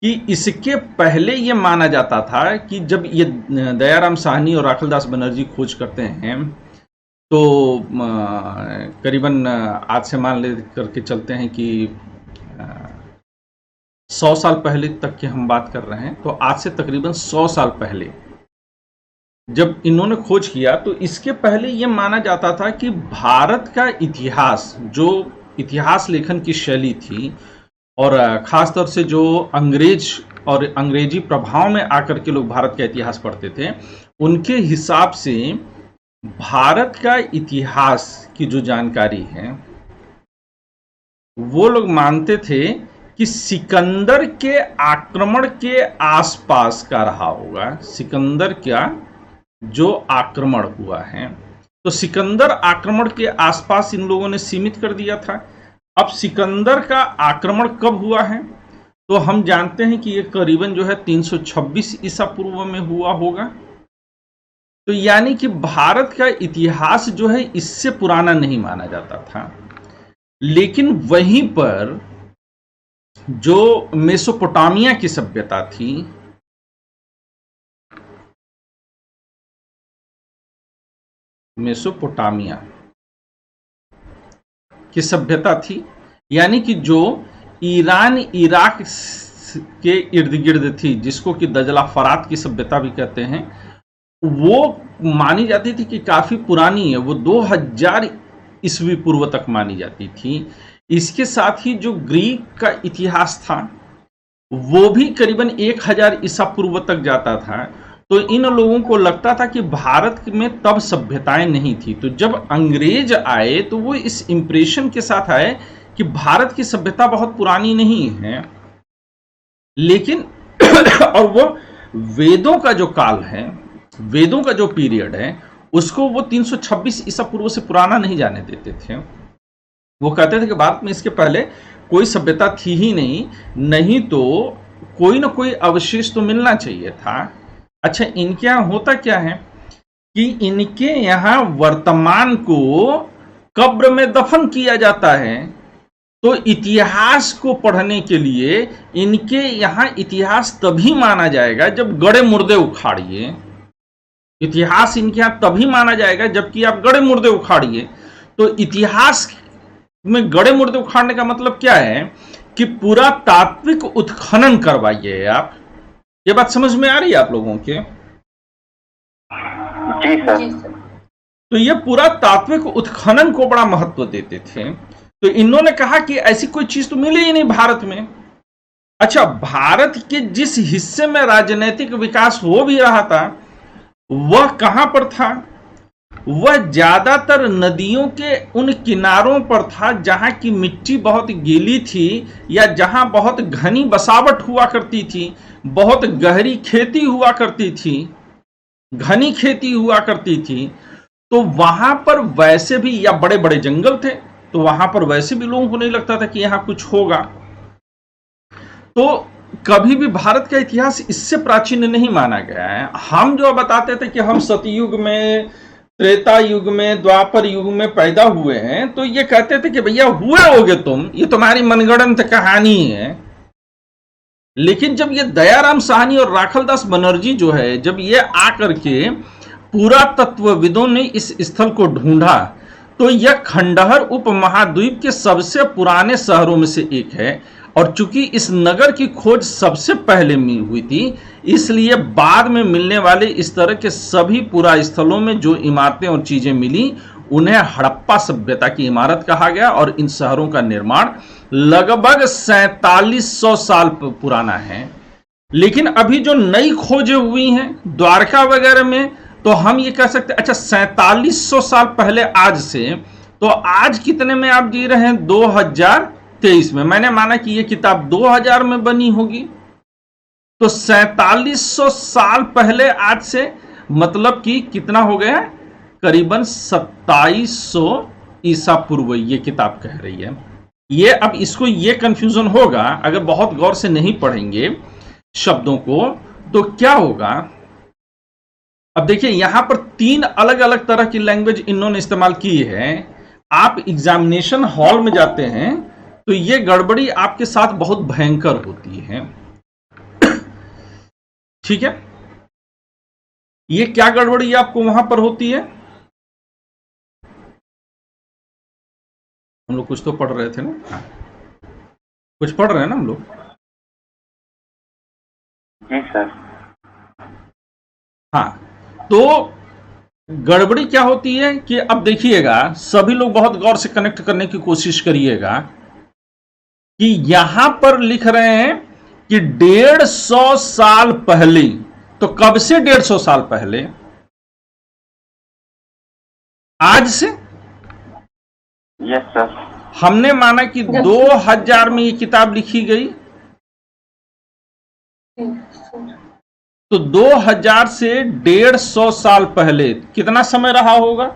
कि इसके पहले यह माना जाता था कि जब ये दयाराम साहनी और राखलदास बनर्जी खोज करते हैं तो करीबन आज से मान ले करके चलते हैं कि 100 साल पहले तक की हम बात कर रहे हैं। तो आज से तकरीबन 100 साल पहले जब इन्होंने खोज किया तो इसके पहले यह माना जाता था कि भारत का इतिहास, जो इतिहास लेखन की शैली थी और खास तौर से जो अंग्रेज और अंग्रेजी प्रभाव में आकर के लोग भारत का इतिहास पढ़ते थे, उनके हिसाब से भारत का इतिहास की जो जानकारी है वो लोग मानते थे कि सिकंदर के आक्रमण के आसपास का रहा होगा। सिकंदर का जो आक्रमण हुआ है तो सिकंदर आक्रमण के आसपास इन लोगों ने सीमित कर दिया था। अब सिकंदर का आक्रमण कब हुआ है तो हम जानते हैं कि ये करीबन जो है 326 ईसा पूर्व में हुआ होगा। तो यानी कि भारत का इतिहास जो है इससे पुराना नहीं माना जाता था। लेकिन वहीं पर जो मेसोपोटामिया की सभ्यता थी, मेसोपोटामिया की सभ्यता थी, यानी कि जो ईरान इराक के इर्द गिर्द थी, जिसको कि दजला फरात की सभ्यता भी कहते हैं, वो मानी जाती थी कि काफी पुरानी है। वो 2000 ईस्वी पूर्व तक मानी जाती थी। इसके साथ ही जो ग्रीक का इतिहास था वो भी करीबन 1000 ईसा पूर्व तक जाता था। तो इन लोगों को लगता था कि भारत में तब सभ्यताएं नहीं थी। तो जब अंग्रेज आए तो वो इस इंप्रेशन के साथ आए कि भारत की सभ्यता बहुत पुरानी नहीं है, लेकिन और वो वेदों का जो काल है, वेदों का जो पीरियड है, उसको वो 326 ईसा पूर्व से पुराना नहीं जाने देते थे। वो कहते थे कि भारत में इसके पहले कोई सभ्यता थी ही नहीं, नहीं तो कोई ना कोई अवशेष तो मिलना चाहिए था। अच्छा, इनके यहाँ होता क्या है कि इनके यहाँ वर्तमान को कब्र में दफन किया जाता है। तो इतिहास को पढ़ने के लिए इनके यहाँ इतिहास तभी माना जाएगा जब गड़े मुर्दे उखाड़िए। इतिहास इनके यहाँ तभी माना जाएगा जबकि आप गड़े मुर्दे उखाड़िए। तो इतिहास में गड़े मुर्दे उखाड़ने का मतलब क्या है कि पूरा तात्विक उत्खनन करवाइए आप। ये बात समझ में आ रही है आप लोगों के? जी सर। जी सर। तो ये पूरा तात्विक उत्खनन को बड़ा महत्व देते थे। तो इन्होंने कहा कि ऐसी कोई चीज तो मिली ही नहीं भारत में। अच्छा, भारत के जिस हिस्से में राजनीतिक विकास हो भी रहा था वह कहां पर था? वह ज्यादातर नदियों के उन किनारों पर था जहां की मिट्टी बहुत गीली थी या जहां बहुत घनी बसावट हुआ करती थी, बहुत गहरी खेती हुआ करती थी, घनी खेती हुआ करती थी। तो वहां पर वैसे भी, या बड़े बड़े जंगल थे, तो वहां पर वैसे भी लोगों को नहीं लगता था कि यहां कुछ होगा। तो कभी भी भारत का इतिहास इससे प्राचीन नहीं माना गया है। हम जो बताते थे कि हम सतयुग में, त्रेता युग में, द्वापर युग में पैदा हुए हैं, तो ये कहते थे कि भैया हुए होगे तुम, ये तुम्हारी मनगढ़ंत कहानी है। लेकिन जब ये दयाराम साहनी और राखलदास बनर्जी जो है, जब ये आकर के पुरातत्वविदों ने इस स्थल को ढूंढा, तो यह खंडहर उपमहाद्वीप के सबसे पुराने शहरों में से एक है। और चूंकि इस नगर की खोज सबसे पहले हुई थी, इसलिए बाद में मिलने वाले इस तरह के सभी पुरा स्थलों में जो इमारतें और चीजें मिली उन्हें हड़प्पा सभ्यता की इमारत कहा गया। और इन शहरों का निर्माण लगभग 4700 साल पुराना है। लेकिन अभी जो नई खोजें हुई हैं द्वारका वगैरह में, तो हम ये कह सकते हैं, अच्छा 4700 साल पहले आज से, तो आज कितने में आप जी रहे हैं? 2023 में। मैंने माना कि ये किताब 2000 में बनी होगी, तो 4700 साल पहले आज से मतलब कि कितना हो गया? करीबन 2700 ईसा पूर्व ये किताब कह रही है। ये अब इसको ये कंफ्यूजन होगा अगर बहुत गौर से नहीं पढ़ेंगे शब्दों को, तो क्या होगा? अब देखिए, यहां पर 3 अलग अलग तरह की लैंग्वेज इन्होंने इस्तेमाल की है। आप एग्जामिनेशन हॉल में जाते हैं तो ये गड़बड़ी आपके साथ बहुत भयंकर होती है। ठीक है, ये क्या गड़बड़ी आपको वहां पर होती है? हम लोग कुछ तो पढ़ रहे थे ना? हाँ, कुछ पढ़ रहे हैं ना हम लोग? जी सर। हाँ, तो गड़बड़ी क्या होती है कि अब देखिएगा, सभी लोग बहुत गौर से कनेक्ट करने की कोशिश करिएगा कि यहां पर लिख रहे हैं कि 150 साल पहले। तो कब से 150 साल पहले? आज से? Yes sir. हमने माना कि 2000 में ये किताब लिखी गई, तो 2000 से 150 साल पहले कितना समय रहा होगा?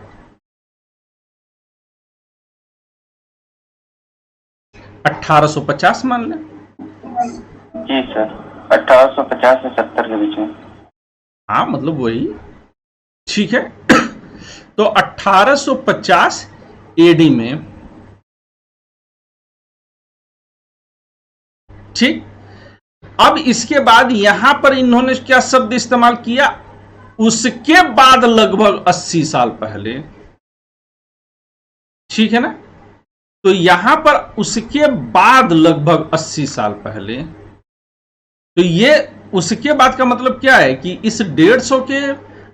1850 मान लें। जी सर, 1850 से 70 के बीच में। हाँ, मतलब वही। ठीक है, तो 1850 एडी में। ठीक, अब इसके बाद यहां पर इन्होंने क्या शब्द इस्तेमाल किया? उसके बाद लगभग 80 साल पहले। ठीक है ना? तो यहां पर उसके बाद लगभग 80 साल पहले। तो ये उसके बाद का मतलब क्या है कि इस 150 के,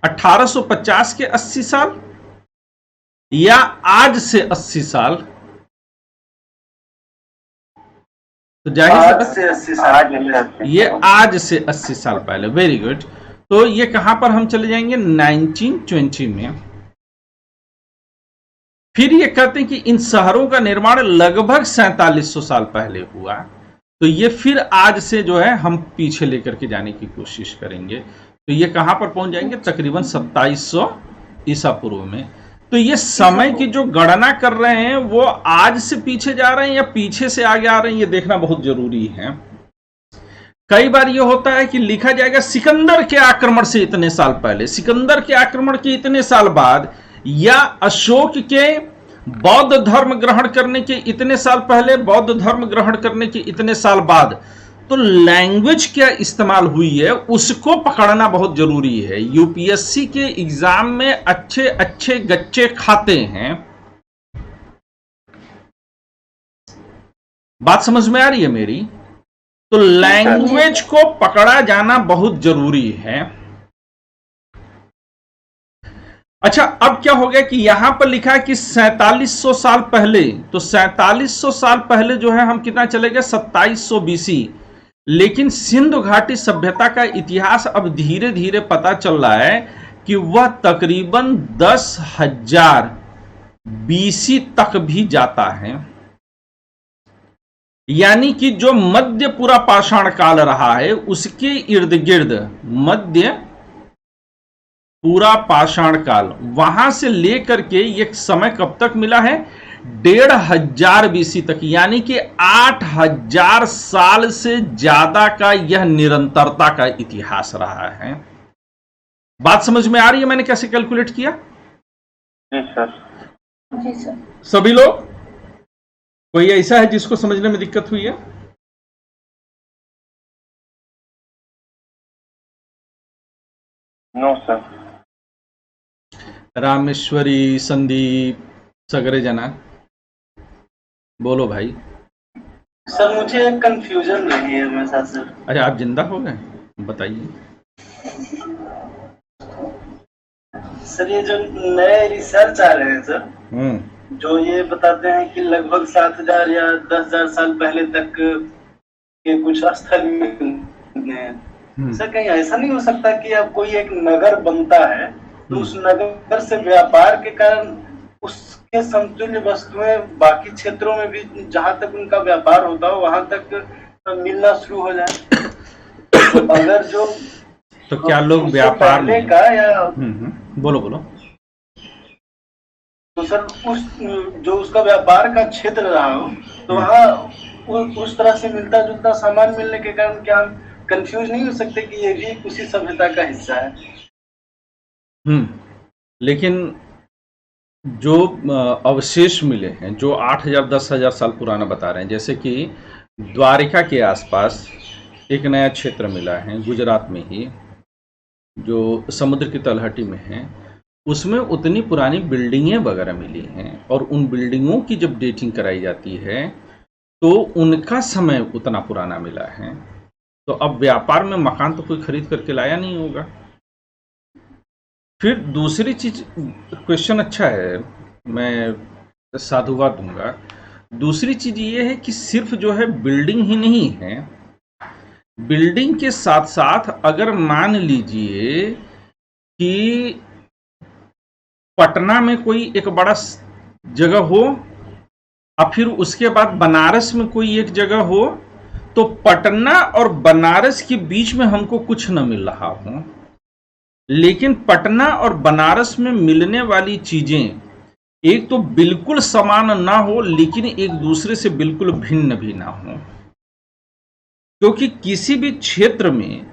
1850 के 80 साल, या आज से 80 साल? तो जाहिर आज से 80 साल। ये आज से 80 साल पहले। Very good. तो ये कहां पर हम चले जाएंगे? 1920 में। फिर ये कहते हैं कि इन शहरों का निर्माण लगभग 4700 साल पहले हुआ। तो ये फिर आज से जो है हम पीछे लेकर के जाने की कोशिश करेंगे। तो ये कहां पर पहुंच जाएंगे? तकरीबन 2700 ईसा पूर्व में। तो ये समय की जो गणना कर रहे हैं वो आज से पीछे जा रहे हैं या पीछे से आगे आ रहे हैं, ये देखना बहुत जरूरी है। कई बार ये होता है कि लिखा जाएगा सिकंदर के आक्रमण से इतने साल पहले, सिकंदर के आक्रमण के इतने साल बाद, या अशोक के बौद्ध धर्म ग्रहण करने के इतने साल पहले, बौद्ध धर्म ग्रहण करने के इतने साल बाद। तो लैंग्वेज क्या इस्तेमाल हुई है उसको पकड़ना बहुत जरूरी है। यूपीएससी के एग्जाम में अच्छे अच्छे गच्चे खाते हैं। बात समझ में आ रही है मेरी? तो लैंग्वेज को पकड़ा जाना बहुत जरूरी है। अच्छा, अब क्या हो गया कि यहां पर लिखा है कि 4700 साल पहले, तो 4700 साल पहले जो है हम कितना चले गए, 2700 बीसी। लेकिन सिंधु घाटी सभ्यता का इतिहास अब धीरे धीरे पता चल रहा है कि वह तकरीबन 10,000 बीसी तक भी जाता है। यानी कि जो मध्य पूरा पाषाण काल रहा है उसके इर्द गिर्द मध्य पूरा पाषाण काल, वहां से लेकर के ये समय कब तक मिला है, 1500 बीसी तक। यानी कि 8000 साल से ज्यादा का यह निरंतरता का इतिहास रहा है। बात समझ में आ रही है मैंने कैसे कैलकुलेट किया? जी सर। जी सर। सभी लोग, कोई ऐसा है जिसको समझने में दिक्कत हुई है? No sir. रामेश्वरी, संदीप, सगरे जना, बोलो भाई। सर मुझे कंफ्यूजन रही है हमेशा सर। अच्छा, आप जिंदा हो गए, बताइए। सर ये जो नए रिसर्च आ रहे हैं सर, जो ये बताते हैं कि लगभग 7,000 या 10,000 साल पहले तक के कुछ स्थल मिलते हैं। सर कहीं ऐसा नहीं हो सकता कि अब कोई एक नगर बनता है तो उस नगर से व्यापार के कारण उसके समतुल्य वस्तुएं बाकी क्षेत्रों में भी जहां तक उनका व्यापार होता हो वहां तक मिलना शुरू हो जाए? तो अगर जो तो क्या लोग व्यापार में का या बोलो बोलो। तो सर उस जो उसका व्यापार का क्षेत्र रहा हो तो वहाँ उस तरह से मिलता जुलता सामान मिलने के कारण क्या हम कंफ्यूज नहीं हो सकते कि ये भी उसी सभ्यता का हिस्सा है? लेकिन जो अवशेष मिले हैं जो 8,000 10,000 साल पुराना बता रहे हैं, जैसे कि द्वारिका के आसपास एक नया क्षेत्र मिला है गुजरात में ही, जो समुद्र की तलहटी में है, उसमें उतनी पुरानी बिल्डिंगें वगैरह मिली हैं और उन बिल्डिंगों की जब डेटिंग कराई जाती है तो उनका समय उतना पुराना मिला है। तो अब व्यापार में मकान तो कोई खरीद करके लाया नहीं होगा। फिर दूसरी चीज, क्वेश्चन अच्छा है, मैं साधुवाद दूंगा। दूसरी चीज ये है कि सिर्फ जो है बिल्डिंग ही नहीं है, बिल्डिंग के साथ साथ अगर मान लीजिए कि पटना में कोई एक बड़ा जगह हो और फिर उसके बाद बनारस में कोई एक जगह हो, तो पटना और बनारस के बीच में हमको कुछ न मिल रहा हो, लेकिन पटना और बनारस में मिलने वाली चीजें एक तो बिल्कुल समान ना हो लेकिन एक दूसरे से बिल्कुल भिन्न भी ना हो। क्योंकि किसी भी क्षेत्र में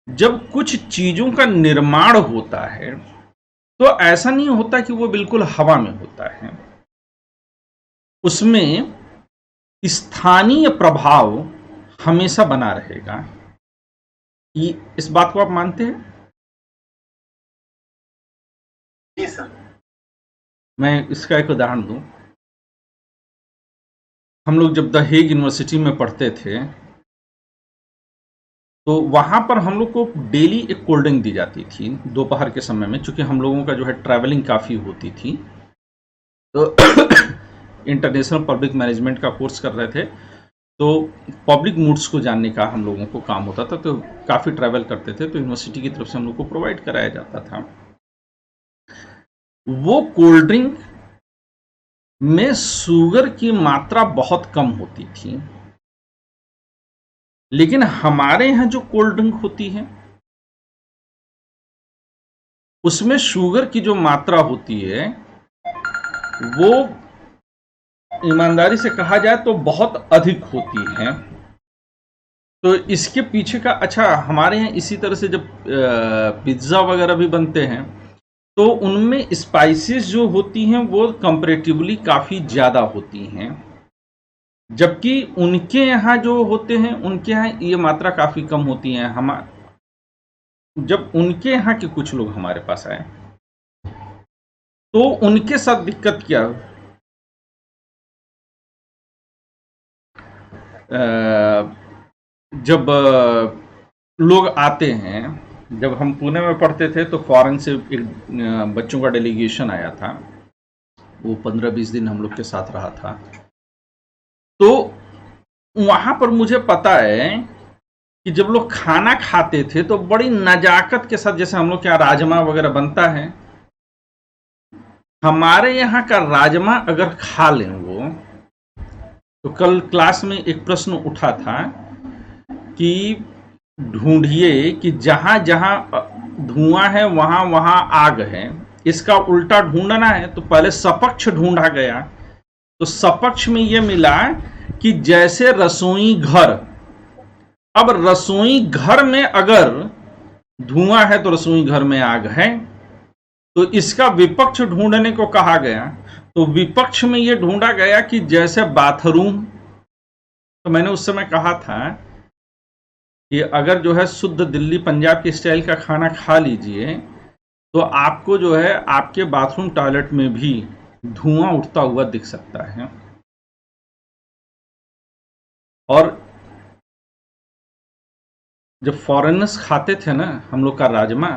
जब कुछ चीजों का निर्माण होता है तो ऐसा नहीं होता कि वो बिल्कुल हवा में होता है, उसमें स्थानीय प्रभाव हमेशा बना रहेगा। इस बात को आप मानते हैं? जी सर। मैं इसका एक उदाहरण दूं। हम लोग जब द हेग यूनिवर्सिटी में पढ़ते थे तो वहां पर हम लोग को डेली एक कोल्ड ड्रिंक दी जाती थी दोपहर के समय में, चूंकि हम लोगों का जो है ट्रैवलिंग काफ़ी होती थी, तो इंटरनेशनल पब्लिक मैनेजमेंट का कोर्स कर रहे थे, तो पब्लिक मूड्स को जानने का हम लोगों को काम होता था, तो काफ़ी ट्रैवल करते थे, तो यूनिवर्सिटी की तरफ से हम लोग को प्रोवाइड कराया जाता था। वो कोल्ड ड्रिंक में शुगर की मात्रा बहुत कम होती थी, लेकिन हमारे यहाँ जो कोल्ड ड्रिंक होती है उसमें शुगर की जो मात्रा होती है वो ईमानदारी से कहा जाए तो बहुत अधिक होती है। तो इसके पीछे का, अच्छा हमारे यहाँ इसी तरह से जब पिज्ज़ा वगैरह भी बनते हैं तो उनमें स्पाइसेस जो होती हैं वो कंपैरेटिवली काफ़ी ज़्यादा होती हैं, जबकि उनके यहाँ जो होते हैं उनके यहाँ ये मात्रा काफ़ी कम होती है। जब उनके यहाँ के कुछ लोग हमारे पास आए तो उनके साथ दिक्कत क्या, जब लोग आते हैं, जब हम पुणे में पढ़ते थे तो फॉरेन से एक बच्चों का डेलीगेशन आया था, वो 15-20 दिन हम लोग के साथ रहा था। तो वहाँ पर मुझे पता है कि जब लोग खाना खाते थे तो बड़ी नजाकत के साथ, जैसे हम लोग के यहाँ राजमा वगैरह बनता है, हमारे यहाँ का राजमा अगर खा लें वो, तो कल क्लास में एक प्रश्न उठा था कि ढूंढिए कि जहां जहां धुआं है वहां वहां आग है, इसका उल्टा ढूंढना है। तो पहले सपक्ष ढूंढा गया, तो सपक्ष में यह मिला कि जैसे रसोई घर, अब रसोई घर में अगर धुआं है तो रसोई घर में आग है, तो इसका विपक्ष ढूंढने को कहा गया। तो विपक्ष में यह ढूंढा गया कि जैसे बाथरूम, तो मैंने उस समय कहा था कि अगर जो है शुद्ध दिल्ली पंजाब के स्टाइल का खाना खा लीजिए तो आपको जो है आपके बाथरूम टॉयलेट में भी धुआं उठता हुआ दिख सकता है। और जब फॉरेनर्स खाते थे ना हम लोग का राजमा,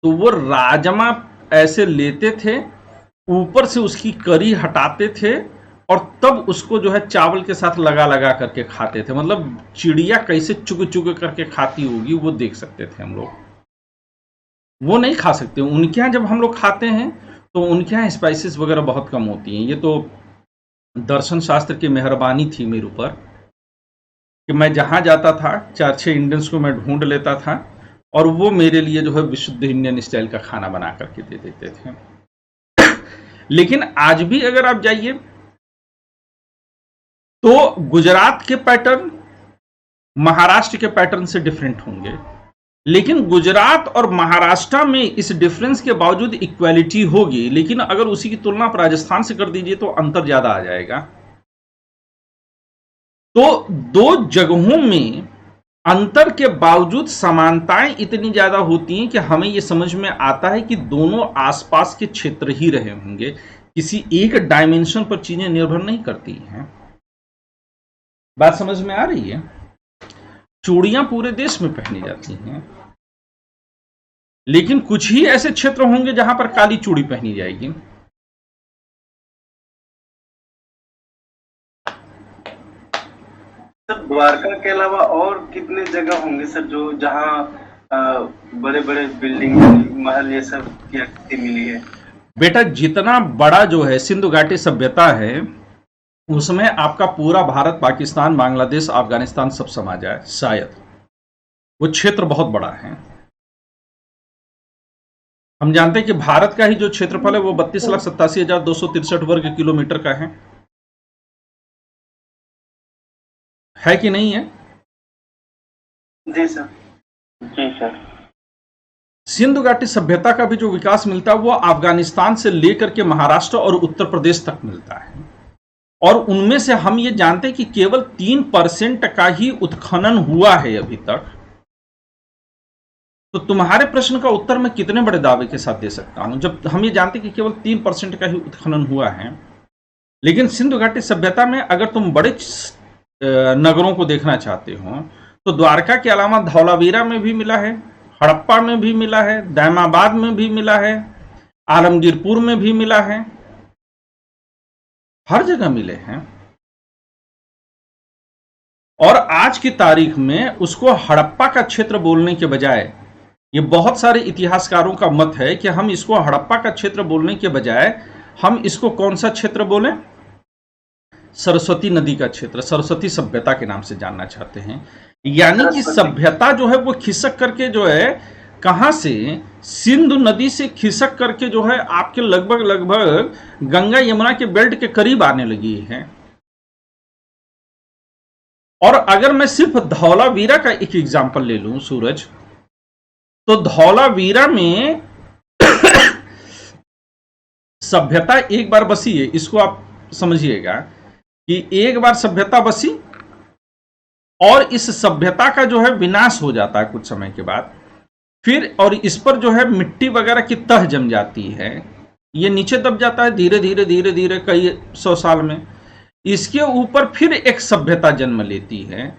तो वो राजमा ऐसे लेते थे, ऊपर से उसकी करी हटाते थे और तब उसको जो है चावल के साथ लगा लगा करके खाते थे। मतलब चिड़िया कैसे चुग चुग करके खाती होगी वो देख सकते थे हम लोग, वो नहीं खा सकते। उनके यहाँ जब हम लोग खाते हैं तो उनके यहाँ स्पाइसेस वगैरह बहुत कम होती हैं। ये तो दर्शन शास्त्र की मेहरबानी थी मेरे ऊपर कि मैं जहाँ जाता था 4-6 इंडियंस को मैं ढूंढ लेता था और वो मेरे लिए जो है विशुद्ध इंडियन स्टाइल का खाना बना करके दे देते थे। लेकिन आज भी अगर आप जाइए तो गुजरात के पैटर्न महाराष्ट्र के पैटर्न से डिफरेंट होंगे, लेकिन गुजरात और महाराष्ट्र में इस डिफरेंस के बावजूद इक्वालिटी होगी। लेकिन अगर उसी की तुलना आप राजस्थान से कर दीजिए तो अंतर ज्यादा आ जाएगा। तो दो जगहों में अंतर के बावजूद समानताएं इतनी ज्यादा होती हैं कि हमें यह समझ में आता है कि दोनों आसपास के क्षेत्र ही रहे होंगे, किसी एक डायमेंशन पर चीजें निर्भर नहीं करती हैं। बात समझ में आ रही है? चूड़ियां पूरे देश में पहनी जाती हैं, लेकिन कुछ ही ऐसे क्षेत्र होंगे जहां पर काली चूड़ी पहनी जाएगी। सर द्वारका के अलावा और कितने जगह होंगे सर जो जहां बड़े बड़े बिल्डिंग महल ये सब की आकृति मिली है? बेटा जितना बड़ा जो है सिंधु घाटी सभ्यता है उसमें आपका पूरा भारत, पाकिस्तान, बांग्लादेश, अफगानिस्तान सब समा जाए शायद। वो क्षेत्र बहुत बड़ा है। हम जानते हैं कि भारत का ही जो क्षेत्रफल है वो 32,87,263 वर्ग किलोमीटर का है कि नहीं है? जी सर। जी सर। सिंधु घाटी सभ्यता का भी जो विकास मिलता है वो अफगानिस्तान से लेकर के महाराष्ट्र और उत्तर प्रदेश तक मिलता है। और उनमें से हम ये जानते हैं कि केवल 3% का ही उत्खनन हुआ है अभी तक। तो तुम्हारे प्रश्न का उत्तर मैं कितने बड़े दावे के साथ दे सकता हूं जब हम ये जानते हैं कि केवल 3% का ही उत्खनन हुआ है। लेकिन सिंधु घाटी सभ्यता में अगर तुम बड़े नगरों को देखना चाहते हो तो द्वारका के अलावा धौलावीरा में भी मिला है, हड़प्पा में भी मिला है, दैमाबाद में भी मिला है, आलमगीरपुर में भी मिला है, हर जगह मिले हैं। और आज की तारीख में उसको हड़प्पा का क्षेत्र बोलने के बजाय, ये बहुत सारे इतिहासकारों का मत है कि हम इसको हड़प्पा का क्षेत्र बोलने के बजाय हम इसको कौन सा क्षेत्र बोलें? सरस्वती नदी का क्षेत्र, सरस्वती सभ्यता के नाम से जानना चाहते हैं। यानी कि सभ्यता जो है वो खिसक करके जो है कहां से, सिंधु नदी से खिसक करके जो है आपके लगभग लगभग गंगा यमुना के बेल्ट के करीब आने लगी है। और अगर मैं सिर्फ धौलावीरा का एक एग्जांपल ले लूं सूरज, तो धौलावीरा में सभ्यता एक बार बसी है, इसको आप समझिएगा कि एक बार सभ्यता बसी और इस सभ्यता का जो है विनाश हो जाता है कुछ समय के बाद, फिर और इस पर जो है मिट्टी वगैरह की तह जम जाती है, ये नीचे दब जाता है धीरे धीरे धीरे धीरे कई 100 साल में। इसके ऊपर फिर एक सभ्यता जन्म लेती है,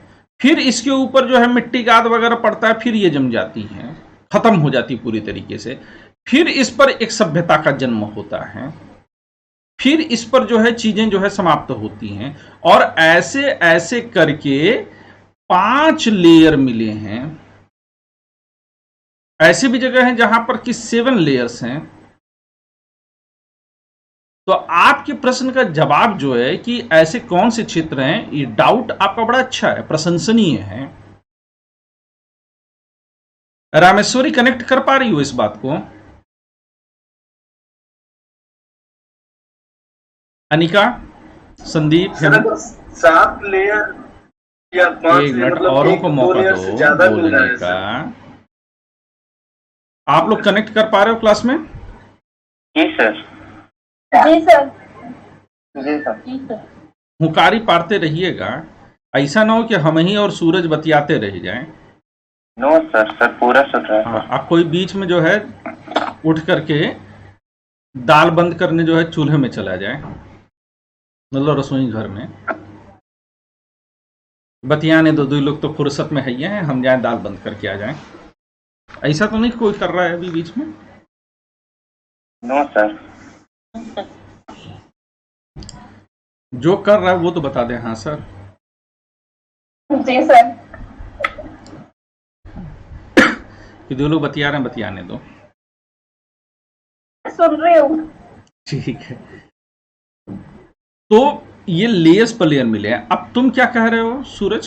फिर इसके ऊपर जो है मिट्टी गाद वगैरह पड़ता है, फिर ये जम जाती है, खत्म हो जाती पूरी तरीके से, फिर इस पर एक सभ्यता का जन्म होता है, फिर इस पर जो है चीजें जो है समाप्त होती हैं, और ऐसे ऐसे करके 5 लेयर मिले हैं। ऐसे भी जगह हैं जहां पर कि 7 लेयर्स हैं। तो आपके प्रश्न का जवाब जो है कि ऐसे कौन से क्षेत्र हैं, ये डाउट आपका बड़ा अच्छा है, प्रशंसनीय है। रामेश्वरी कनेक्ट कर पा रही हो इस बात को? अनिका, संदीप, 7 लेयर या 5 एक मिनट मतलब औरों को मौका दो ज्यादा मिल रहा बोलने है का। आप लोग कनेक्ट कर पा रहे हो क्लास में? जी सर। जी सर। जी सर। जी सर। हुकारी पारते रहिएगा, ऐसा ना हो कि हम ही और सूरज बतियाते रह जाएं। नो सर, सर पूरा सुन रहा है। हाँ, आप कोई बीच में जो है उठ करके दाल बंद करने जो है चूल्हे में चला जाए, मतलब रसोई घर में बतियाने दो लोग तो फुर्सत में है ही हैं, हम जाएं दाल बंद करके आ जाएं। ऐसा तो नहीं कोई कर रहा है अभी बीच में? No sir. जो कर रहा है वो तो बता दें। हाँ सर। जी सर। कि 2 लोग बतिया रहे हैं, बतियाने दो। सुन रही हूँ। ठीक है, तो ये लेयर्स पर लेयर मिले हैं। अब तुम क्या कह रहे हो सूरज?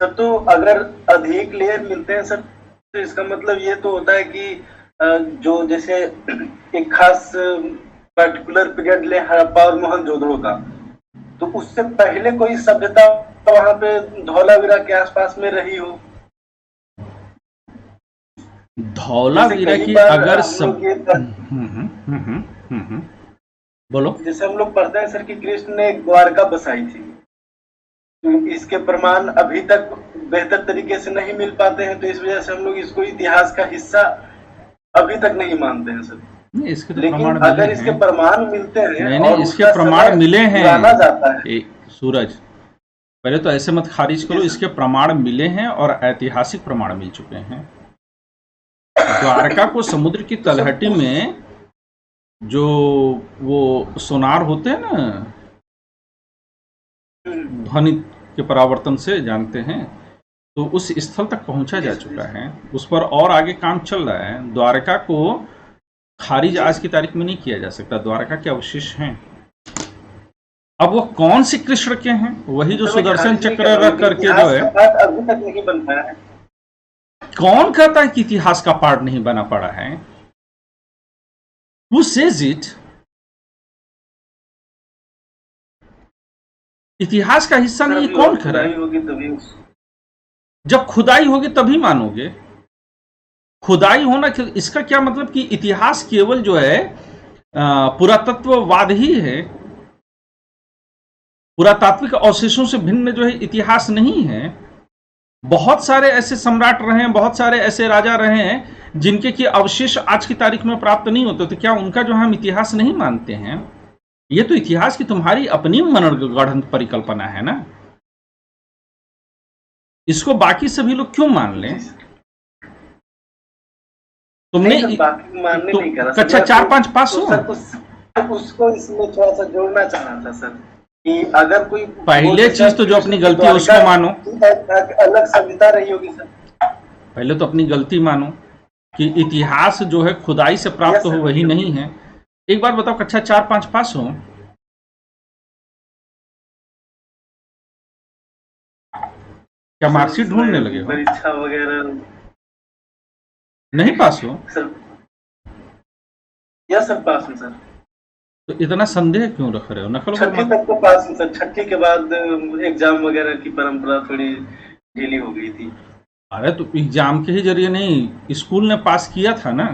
सर तो अगर अधिक लेयर मिलते हैं सर, तो इसका मतलब ये तो होता है कि जो जैसे एक खास पर्टिकुलर पीरियड ले हड़प्पा और मोहनजोदड़ो का, तो उससे पहले कोई सभ्यता वहां पे धौलावीरा के आसपास में रही हो। धौलावीरा की अगर सब बोलो। जैसे हम लोग पढ़ते हैं सर कि कृष्ण ने एक द्वारका बसाई थी, तो इसके प्रमाण अभी तक बेहतर तरीके से नहीं मिल पाते हैं, तो इस वजह से हम लोग इसको इतिहास का हिस्सा अभी तक नहीं मानते हैं सर। नहीं, इसके तो लेकिन प्रमाण अगर मिले इसके हैं। प्रमाण मिलते हैं, नहीं, और इसके प्रमाण मिले हैं। जाना जाता है। सूरज, पहले तो ऐसे मत खारिज करो, इसके प्रमाण मिले हैं और ऐतिहासिक प्रमाण मिल चुके हैं। द्वारका को समुद्र की तलहटी में जो वो सोनार होते हैं ना, ध्वनि के परावर्तन से जानते हैं, तो उस स्थल तक पहुंचा जा चुका है, उस पर और आगे काम चल रहा है। द्वारका को खारिज आज की तारीख में नहीं किया जा सकता, द्वारका के अवशेष हैं। अब वो कौन से कृष्ण के हैं? वही जो सुदर्शन चक्र रख करके जो है, अभी तक नहीं बन पाया है। कौन कहता है कि इतिहास का पार्ट नहीं बना पड़ा है? Who says it? इतिहास का हिस्सा नहीं, कौन कह रहा है? जब खुदाई होगी तभी मानोगे। खुदाई होना इसका क्या मतलब कि इतिहास केवल जो है पुरातत्ववाद ही है, पुरातात्विक अवशेषों से भिन्न जो है इतिहास नहीं है। बहुत सारे ऐसे सम्राट रहे हैं, बहुत सारे ऐसे राजा रहे हैं जिनके कि अवशेष आज की तारीख में प्राप्त नहीं होते, तो क्या उनका जो हम इतिहास नहीं मानते हैं? ये तो इतिहास की तुम्हारी अपनी मनगढ़ंत परिकल्पना है ना, इसको बाकी सभी लोग क्यों मान लें? तुमने कक्षा 4-5 पास हो, उसको इसमें थोड़ा सा जोड़ना चाह रहा था सर कि अगर कोई पहले चीज तो जो अपनी गलती है उसको मानो। अलग सभ्यता रही होगी सर। पहले तो अपनी गलती मानो कि इतिहास जो है खुदाई से प्राप्त हो वही नहीं है। एक बार बताओ, कक्षा 4-5 पास हो? क्या मार्कशीट ढूंढने लगे हो? परीक्षा वगैरह नहीं पास हो? सर, या सर पास हूँ सर। तो इतना संदेह क्यों रख रहे हो? नकल छठी तक तो पास हूँ सर, छठी के बाद एग्जाम वगैरह की परंपरा थोड़ी ढीली हो गई थी। अरे तो एग्जाम के ही जरिए नहीं, स्कूल ने पास किया था ना,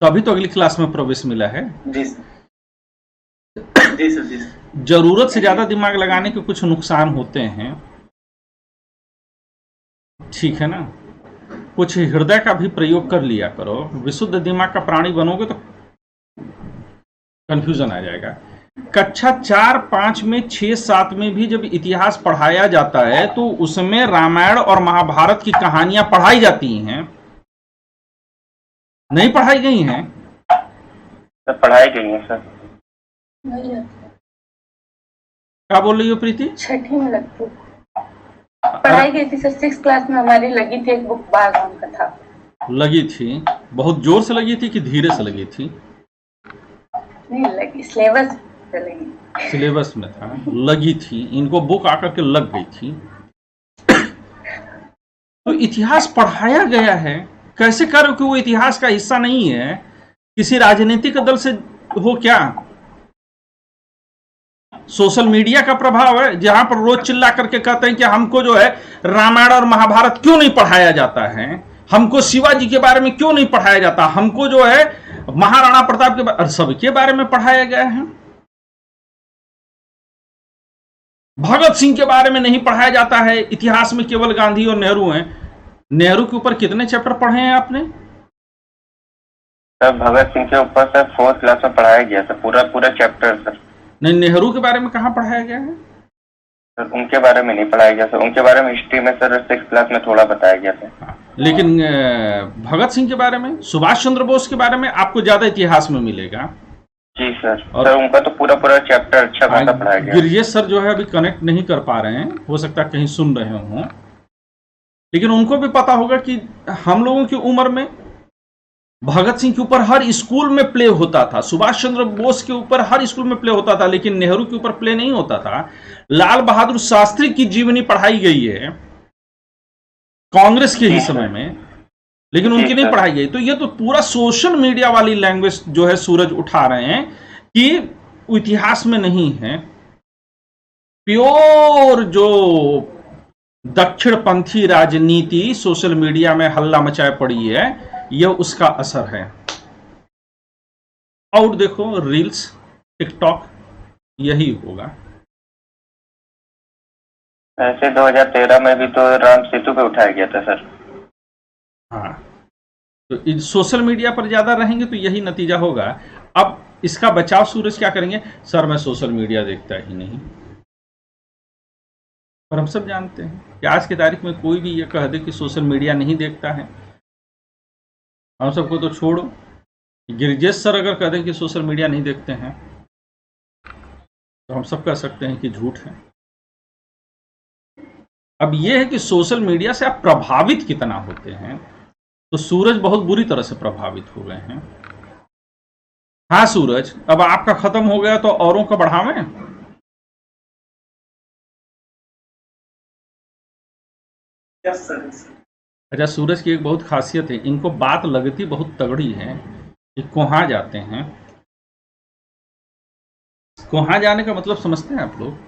तो अभी तो अगली क्लास में प्रवेश मिला है। जी सर, जी सर, जी सर। जरूरत से ज्यादा दिमाग लगाने के कुछ नुकसान होते हैं, ठीक है ना। कुछ हृदय का भी प्रयोग कर लिया करो। विशुद्ध दिमाग का प्राणी बनोगे तो कंफ्यूजन आ जाएगा। कक्षा 4, 5 में, 6, 7 में भी जब इतिहास पढ़ाया जाता है तो उसमें रामायण और महाभारत की कहानियां पढ़ाई जाती हैं, नहीं पढ़ाई गई हैं? सर पढ़ाई गई है सर। नहीं लगती। क्या बोल रही हो प्रीति? छठी में लगती पढ़ाई गई थी सर। 6th क्लास में हमारी लगी थी एक बुक, बाल राम कथा। लगी थी? बहुत जोर से लगी थी कि धीरे से लगी थी? नहीं लगी, सिलेबस से लगी। सिलेबस में था, लगी थी। इनको बुक आकर के लग गई थी। तो इतिहास पढ़ाया गया है, कैसे करो कि वो इतिहास का हिस्सा नहीं है? किसी राजनीतिक दल से हो क्या? सोशल मीडिया का प्रभाव है, जहां पर रोज चिल्ला करके कहते हैं कि हमको जो है रामायण और महाभारत क्यों नहीं पढ़ाया जाता है, हमको शिवाजी के बारे में क्यों नहीं पढ़ाया जाता, हमको जो है महाराणा प्रताप के बारे, सबके बारे में पढ़ाया गया है। भगत सिंह के बारे में नहीं पढ़ाया जाता है। इतिहास में केवल गांधी और नेहरू हैं। नेहरू के ऊपर कितने चैप्टर पढ़े हैं आपने? सर भगत सिंह के ऊपर सर 4th क्लास में पढ़ाया गया सर, पूरा चैप्टर सर। नहीं, नेहरू के बारे में कहाँ पढ़ाया गया है? सर उनके बारे में नहीं पढ़ाया गया सर। उनके बारे में हिस्ट्री में सर 6th क्लास में थोड़ा बताया गया था। लेकिन भगत सिंह के बारे में, सुभाष चंद्र बोस के बारे में आपको ज्यादा इतिहास में मिलेगा। जी सर। और सर उनका तो पूरा चैप्टर अच्छा खासा पढ़ाया गया। गिरिजेश सर जो है अभी कनेक्ट नहीं कर पा रहे हैं, हो सकता है कहीं सुन रहे हों, लेकिन उनको भी पता होगा कि हम लोगों की उम्र में भगत सिंह के ऊपर हर स्कूल में प्ले होता था, सुभाष चंद्र बोस के ऊपर हर स्कूल में प्ले होता था, लेकिन नेहरू के ऊपर प्ले नहीं होता था। लाल बहादुर शास्त्री की जीवनी पढ़ाई गई है कांग्रेस के ही समय में, लेकिन उनकी नहीं पढ़ाई गई। तो ये तो पूरा सोशल मीडिया वाली लैंग्वेज जो है सूरज उठा रहे हैं कि इतिहास में नहीं है। प्योर जो दक्षिणपंथी राजनीति सोशल मीडिया में हल्ला मचाए पड़ी है, यह उसका असर है। और देखो रील्स, टिकटॉक, यही होगा। ऐसे 2013 में भी तो राम सेतु पे उठाया गया था सर। हाँ, तो सोशल मीडिया पर ज्यादा रहेंगे तो यही नतीजा होगा। अब इसका बचाव सूरज क्या करेंगे? सर मैं सोशल मीडिया देखता ही नहीं। पर हम सब जानते हैं कि आज की तारीख में कोई भी ये कह दे कि सोशल मीडिया नहीं देखता है, हम सबको तो छोड़ो, गिरिजेश सर अगर कह दें कि सोशल मीडिया नहीं देखते हैं तो हम सब कह सकते हैं कि झूठ है। अब यह है कि सोशल मीडिया से आप प्रभावित कितना होते हैं। तो सूरज बहुत बुरी तरह से प्रभावित हो गए हैं। हाँ सूरज, अब आपका खत्म हो गया तो औरों का बढ़ावें? Yes sir. अच्छा, सूरज की एक बहुत खासियत है, इनको बात लगती बहुत तगड़ी है, ये कोहा जाते हैं। कोहा जाने का मतलब समझते हैं आप लोग?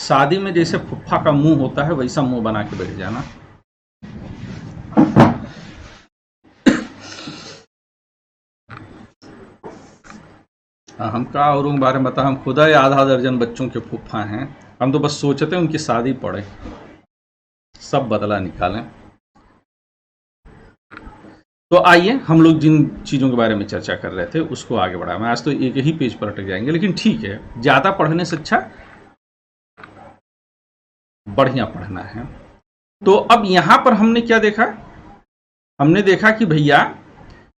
शादी में जैसे फुफ्फा का मुंह होता है वैसा मुंह बना के बैठ जाना। हम का और उन बारे में बता, हम खुदा ही आधा दर्जन बच्चों के फुफ्फा हैं। हम तो बस सोचते हैं उनकी शादी पड़े, सब बदला निकालें। तो आइए हम लोग जिन चीज़ों के बारे में चर्चा कर रहे थे उसको आगे बढ़ाएं। आज तो एक ही पेज पर अटक जाएंगे, लेकिन ठीक है, ज़्यादा पढ़ने से अच्छा बढ़िया पढ़ना है। तो अब यहां पर हमने क्या देखा? हमने देखा कि भैया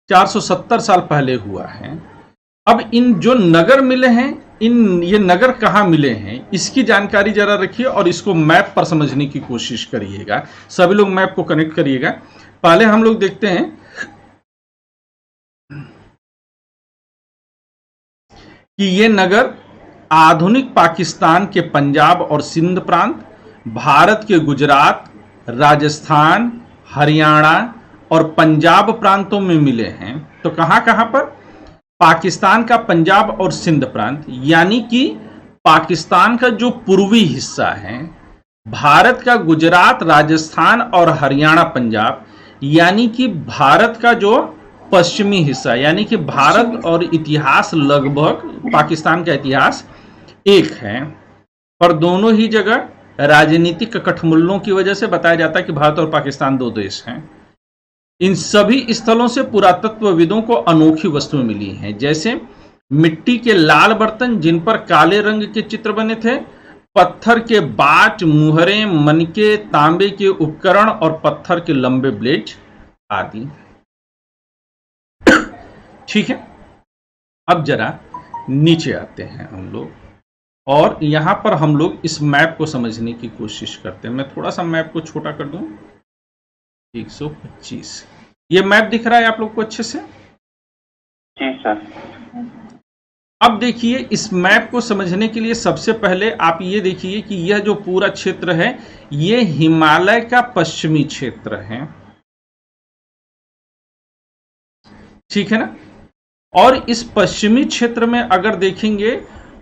470 साल पहले हुआ है। अब इन जो नगर मिले हैं, ये नगर कहाँ मिले हैं इसकी जानकारी जरा रखिए और इसको मैप पर समझने की कोशिश करिएगा। सभी लोग मैप को कनेक्ट करिएगा। पहले हम लोग देखते हैं कि ये नगर आधुनिक पाकिस्तान के पंजाब और सिंध प्रांत, भारत के गुजरात, राजस्थान, हरियाणा और पंजाब प्रांतों में मिले हैं। तो कहां कहां पर? पाकिस्तान का पंजाब और सिंध प्रांत, यानी कि पाकिस्तान का जो पूर्वी हिस्सा है, भारत का गुजरात, राजस्थान और हरियाणा पंजाब, यानी कि भारत का जो पश्चिमी हिस्सा, यानी कि भारत और इतिहास लगभग पाकिस्तान का इतिहास एक है, पर दोनों ही जगह राजनीतिक कठमुल्लों की वजह से बताया जाता है कि भारत और पाकिस्तान दो देश हैं। इन सभी स्थलों से पुरातत्वविदों को अनोखी वस्तुएं मिली हैं, जैसे मिट्टी के लाल बर्तन जिन पर काले रंग के चित्र बने थे, पत्थर के बाट, मुहरे, मनके, तांबे के उपकरण और पत्थर के लंबे ब्लेड आदि। ठीक है, अब जरा नीचे आते हैं हम लोग और यहां पर हम लोग इस मैप को समझने की कोशिश करते हैं। मैं थोड़ा सा मैप को छोटा कर दूं, 125। ये मैप दिख रहा है आप लोग को अच्छे से? जी सर। अब देखिए, इस मैप को समझने के लिए सबसे पहले आप ये देखिए कि यह जो पूरा क्षेत्र है, ये हिमालय का पश्चिमी क्षेत्र है। ठीक है ना? और इस पश्चिमी क्षेत्र में अगर देखेंगे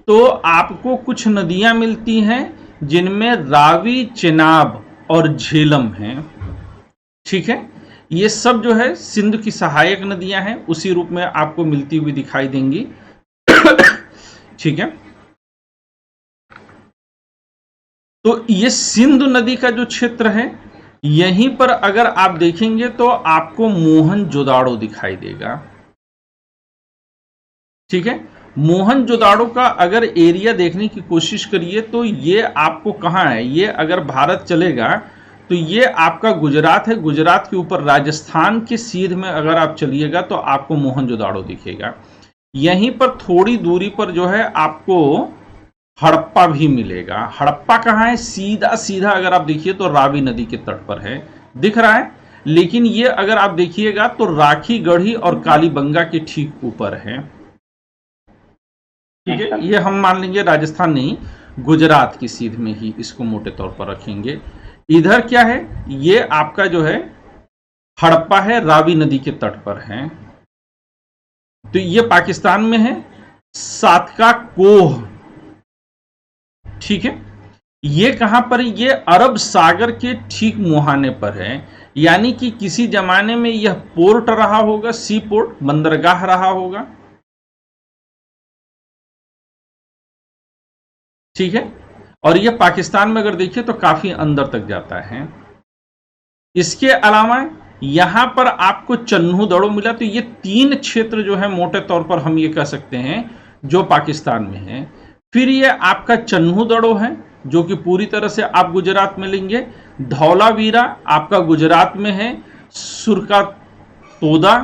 तो आपको कुछ नदियां मिलती हैं जिनमें रावी, चेनाब और झेलम हैं। ठीक है, ये सब जो है सिंध की सहायक नदियां हैं, उसी रूप में आपको मिलती हुई दिखाई देंगी। ठीक है, तो ये सिंधु नदी का जो क्षेत्र है, यहीं पर अगर आप देखेंगे तो आपको मोहनजोदाड़ो दिखाई देगा। ठीक है, मोहनजोदाड़ो का अगर एरिया देखने की कोशिश करिए तो ये आपको कहां है? ये अगर भारत चलेगा तो ये आपका गुजरात है। गुजरात के ऊपर राजस्थान के सीध में अगर आप चलिएगा तो आपको मोहनजोदाड़ो दिखेगा। यहीं पर थोड़ी दूरी पर जो है आपको हड़प्पा भी मिलेगा। हड़प्पा कहां है? सीधा सीधा अगर आप देखिए तो रावी नदी के तट पर है, दिख रहा है। लेकिन ये अगर आप देखिएगा तो राखी गढ़ी और कालीबंगा के ठीक ऊपर है। ठीक है, ये हम मान लेंगे राजस्थान नहीं, गुजरात की सीध में ही इसको मोटे तौर पर रखेंगे। इधर क्या है? ये आपका जो है हड़प्पा है, रावी नदी के तट पर है। तो ये पाकिस्तान में है। सातका कोह, ठीक है, ये कहां पर? ये अरब सागर के ठीक मुहाने पर है, यानी कि किसी जमाने में यह पोर्ट रहा होगा, सी पोर्ट, बंदरगाह रहा होगा। ठीक है, और यह पाकिस्तान में अगर देखिए तो काफी अंदर तक जाता है। इसके अलावा यहां पर आपको चन्हू दड़ो मिला। तो ये तीन क्षेत्र जो है मोटे तौर पर हम ये कह सकते हैं जो पाकिस्तान में है। फिर ये आपका चन्हू दड़ो है जो कि पूरी तरह से आप गुजरात में लेंगे। धौलावीरा आपका गुजरात में है। सुरका तोदा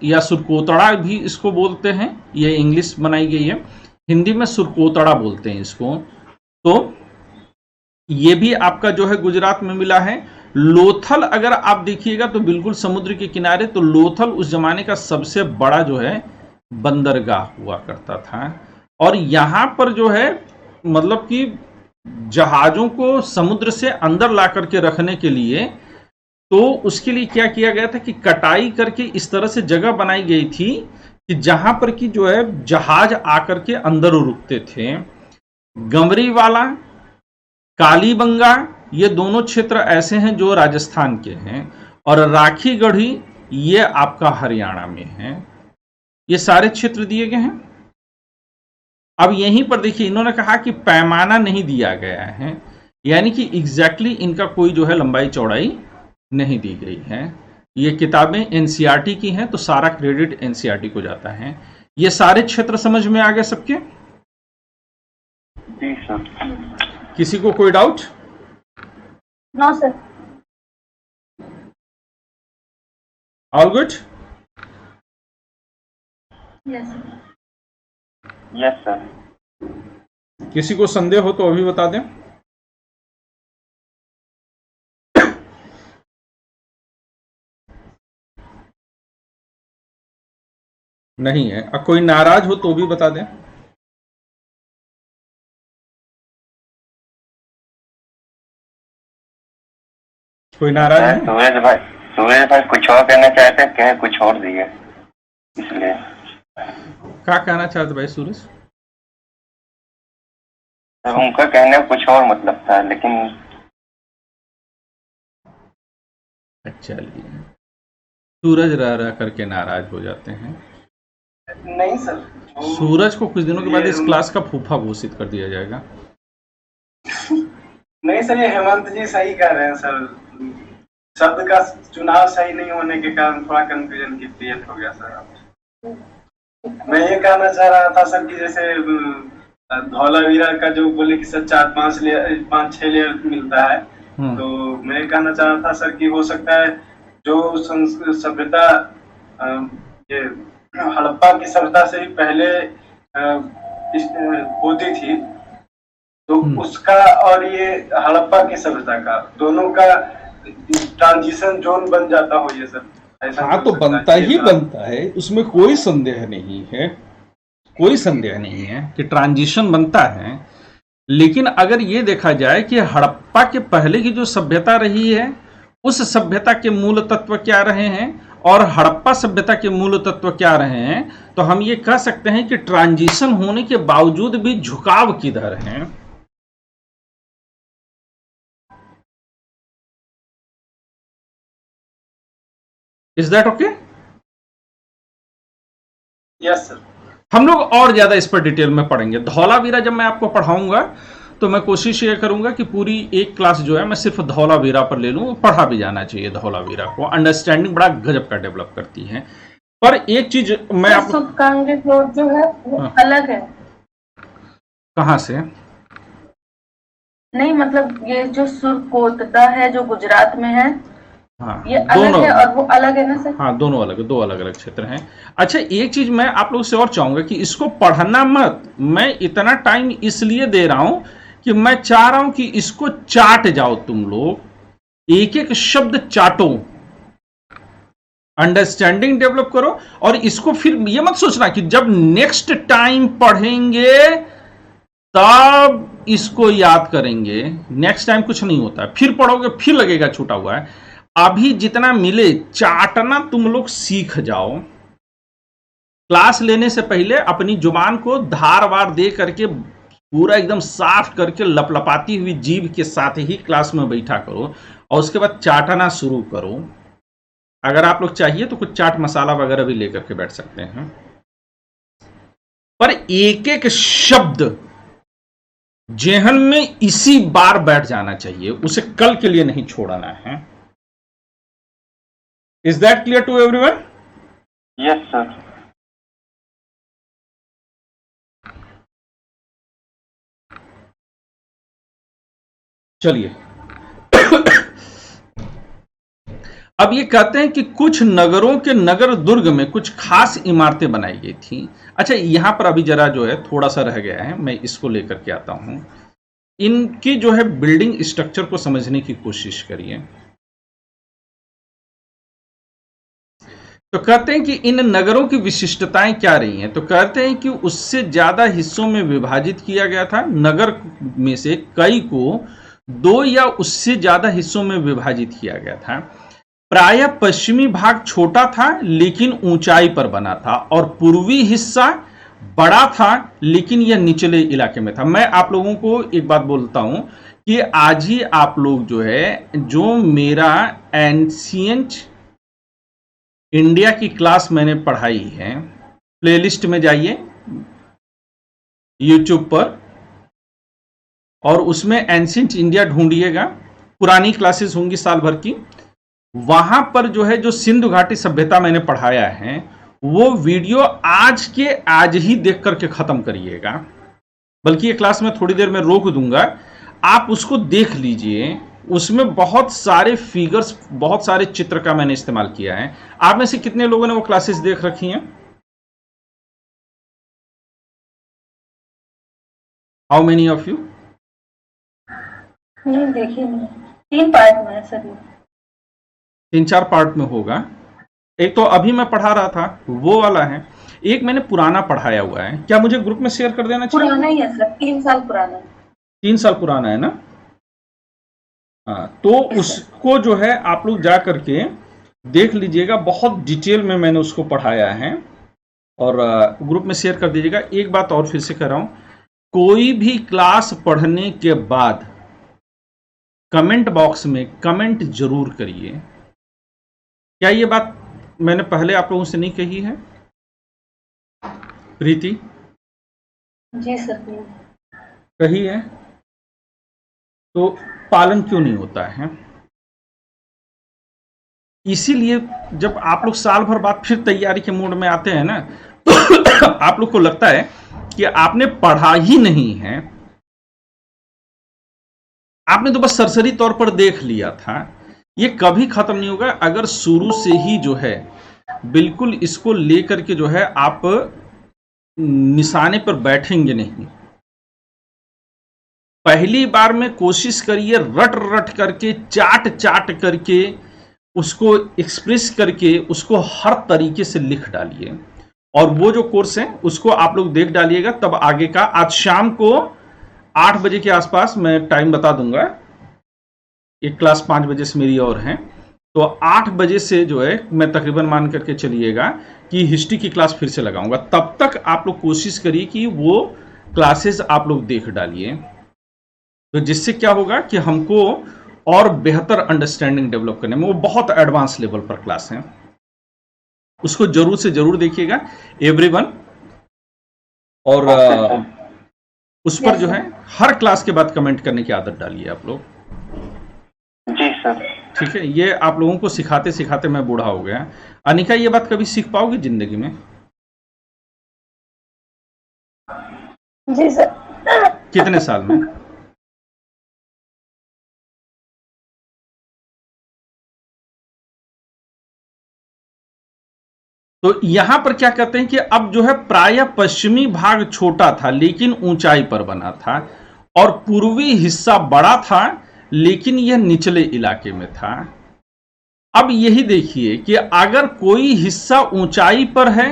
या सुरकोतड़ा भी इसको बोलते हैं, ये इंग्लिश बनाई गई है, हिंदी में सुरकोतड़ा बोलते हैं इसको। तो ये भी आपका जो है गुजरात में मिला है। लोथल अगर आप देखिएगा तो बिल्कुल समुद्र के किनारे, तो लोथल उस जमाने का सबसे बड़ा जो है बंदरगाह हुआ करता था। और यहां पर जो है मतलब कि जहाजों को समुद्र से अंदर ला करके रखने के लिए, तो उसके लिए क्या किया गया था कि कटाई करके इस तरह से जगह बनाई गई थी कि जहां पर कि जो है जहाज आकर के अंदर रुकते थे। गमरीवाला, कालीबंगा, ये दोनों क्षेत्र ऐसे हैं जो राजस्थान के हैं, और राखी गढ़ी ये आपका हरियाणा में है। ये सारे क्षेत्र दिए गए हैं। अब यहीं पर देखिए, इन्होंने कहा कि पैमाना नहीं दिया गया है, यानी कि एग्जैक्टली इनका कोई जो है लंबाई चौड़ाई नहीं दी गई है। ये किताबें एनसीईआरटी की हैं, तो सारा क्रेडिट एनसीईआरटी को जाता है। ये सारे क्षेत्र समझ में आ गए सबके? जी सर। किसी को कोई doubt? No sir. All good? Yes sir. Yes sir. किसी को संदेह हो तो अभी बता दें। नहीं है। कोई नाराज हो तो भी बता दें। कोई नाराज है? सूरज भाई कुछ और कहना चाहते हैं, कहे कुछ और दिए इसलिए। क्या कहना चाहते भाई सूरज? तो उनका कहने में कुछ और मतलब था, लेकिन अच्छा लिए सूरज रह रह करके नाराज हो जाते हैं। नहीं सर, सूरज को कुछ दिनों के बाद इस क्लास का फूफा घोषित कर दिया जाएगा। नहीं सर, ये हेमंत जी सही कह रहे हैं सर, शब्द का चुनाव सही नहीं होने के कारण थोड़ा कंफ्यूजन की क्रिएट हो गया सर। मैं ये कहना चाह रहा था सर कि जैसे धौलावीरा का जो बोले कि सर 4-5-6 लेयर मिलता है, तो मैं ये कहना चाह रहा था सर कि हो सकता है जो सभ्यता ये हड़प्पा की सभ्यता से ही पहले होती थी, तो उसका और ये हड़प्पा की सभ्यता का दोनों का ट्रांजिशन जोन बन जाता हो ये सर। हाँ, तो बनता ही बनता है, उसमें कोई संदेह नहीं है, कोई संदेह नहीं है कि ट्रांजिशन बनता है। लेकिन अगर ये देखा जाए कि हड़प्पा के पहले की जो सभ्यता रही है, उस सभ्यता के मूल तत्व क्या रहे हैं और हड़प्पा सभ्यता के मूल तत्व क्या रहे हैं, तो हम ये कह सकते हैं कि ट्रांजिशन होने के बावजूद भी झुकाव किधर है। Is that okay? Yes sir. हम लोग और ज्यादा इस पर डिटेल में पढ़ेंगे। धौलावीरा जब मैं आपको पढ़ाऊंगा तो मैं कोशिश ये करूंगा कि पूरी एक क्लास जो है मैं सिर्फ धौलावीरा पर ले लूं। पढ़ा भी जाना चाहिए धौलावीरा को, अंडरस्टैंडिंग बड़ा गजब का डेवलप करती है। पर एक चीज मैं आपको जो है वो अलग है। कहां से? नहीं मतलब ये जो सुरकोतदा है जो गुजरात में है, हाँ, ये अलग है और वो अलग है ना सर? हाँ, दोनों अलग है, दो अलग अलग क्षेत्र हैं। अच्छा, एक चीज मैं आप लोगों से और चाहूंगा कि इसको पढ़ना मत, मैं इतना टाइम इसलिए दे रहा हूं कि मैं चाह रहा हूं कि इसको चाट जाओ तुम लोग, एक एक शब्द चाटो, अंडरस्टैंडिंग डेवलप करो। और इसको फिर ये मत सोचना कि जब नेक्स्ट टाइम पढ़ेंगे तब इसको याद करेंगे। नेक्स्ट टाइम कुछ नहीं होता है, फिर पढ़ोगे फिर लगेगा छूटा हुआ है। अभी जितना मिले चाटना तुम लोग सीख जाओ। क्लास लेने से पहले अपनी जुबान को धारवार दे करके पूरा एकदम साफ करके लपलपाती हुई जीभ के साथ ही क्लास में बैठा करो और उसके बाद चाटना शुरू करो। अगर आप लोग चाहिए तो कुछ चाट मसाला वगैरह भी लेकर के बैठ सकते हैं, पर एक एक शब्द जेहन में इसी बार बैठ जाना चाहिए, उसे कल के लिए नहीं छोड़ना है। Is that clear to everyone? Yes sir. चलिए अब ये कहते हैं कि कुछ नगरों के नगर दुर्ग में कुछ खास इमारतें बनाई गई थी। अच्छा, यहां पर अभी जरा जो है थोड़ा सा रह गया है, मैं इसको लेकर के आता हूं। इनकी जो है बिल्डिंग स्ट्रक्चर को समझने की कोशिश करिए। तो कहते हैं कि इन नगरों की विशिष्टताएं क्या रही हैं। तो कहते हैं कि उससे ज्यादा हिस्सों में विभाजित किया गया था। नगर में से कई को 2 या उससे ज्यादा हिस्सों में विभाजित किया गया था। प्रायः पश्चिमी भाग छोटा था लेकिन ऊंचाई पर बना था और पूर्वी हिस्सा बड़ा था लेकिन यह निचले इलाके में था। मैं आप लोगों को एक बात बोलता हूं कि आज ही आप लोग जो है, जो मेरा एंशिएंट इंडिया की क्लास मैंने पढ़ाई है, प्लेलिस्ट में जाइए यूट्यूब पर और उसमें एंशिएंट इंडिया ढूंढिएगा। पुरानी क्लासेस होंगी साल भर की, वहां पर जो है जो सिंधु घाटी सभ्यता मैंने पढ़ाया है वो वीडियो आज के आज ही देख करके खत्म करिएगा। बल्कि ये क्लास में थोड़ी देर में रोक दूंगा, आप उसको देख लीजिए। उसमें बहुत सारे फिगर्स, बहुत सारे चित्र का मैंने इस्तेमाल किया है। आप में से कितने लोगों ने वो क्लासेस देख रखी हैं? How many of you? नहीं देखी नहीं, 3 पार्ट में है सर। 3-4 पार्ट में होगा। एक तो अभी मैं पढ़ा रहा था वो वाला है, एक मैंने पुराना पढ़ाया हुआ है। क्या मुझे ग्रुप में शेयर कर देना चाहिए? पुराना ही है सर, 3 साल पुराना। 3 साल पुराना है ना? हाँ, तो उसको जो है आप लोग जा करके देख लीजिएगा, बहुत डिटेल में मैंने उसको पढ़ाया है और ग्रुप में शेयर कर दीजिएगा। एक बात और फिर से कह रहा हूं, कोई भी क्लास पढ़ने के बाद कमेंट बॉक्स में कमेंट जरूर करिए। क्या ये बात मैंने पहले आप लोगों से नहीं कही है प्रीति? जी सर। कही है, तो पालन क्यों नहीं होता है? इसीलिए जब आप लोग साल भर बाद फिर तैयारी के मूड में आते हैं ना, तो आप लोग को लगता है कि आपने पढ़ा ही नहीं है, आपने तो बस सरसरी तौर पर देख लिया था। ये कभी खत्म नहीं होगा अगर शुरू से ही जो है बिल्कुल इसको लेकर के जो है आप निशाने पर बैठेंगे नहीं। पहली बार में कोशिश करिए रट रट करके, चाट चाट करके, उसको एक्सप्रेस करके, उसको हर तरीके से लिख डालिए। और वो जो कोर्स है उसको आप लोग देख डालिएगा, तब आगे का। आज शाम को 8 बजे के आसपास मैं टाइम बता दूंगा, एक क्लास 5 बजे से मेरी और है, तो 8 बजे से जो है मैं तकरीबन मान करके चलिएगा कि हिस्ट्री की क्लास फिर से लगाऊंगा। तब तक आप लोग कोशिश करिए कि वो क्लासेस आप लोग देख डालिए, तो जिससे क्या होगा कि हमको और बेहतर अंडरस्टैंडिंग डेवलप करने में, वो बहुत एडवांस लेवल पर क्लास है, उसको जरूर से जरूर देखिएगा एवरीवन। और उस पर जो है हर क्लास के बाद कमेंट करने की आदत डालिए आप लोग। जी सर। ठीक है, ये आप लोगों को सिखाते सिखाते मैं बूढ़ा हो गया। अनिका, ये बात कभी सीख पाओगे जिंदगी में? जी सर। कितने साल में? तो यहां पर क्या कहते हैं कि अब जो है प्रायः पश्चिमी भाग छोटा था लेकिन ऊंचाई पर बना था, और पूर्वी हिस्सा बड़ा था लेकिन यह निचले इलाके में था। अब यही देखिए कि अगर कोई हिस्सा ऊंचाई पर है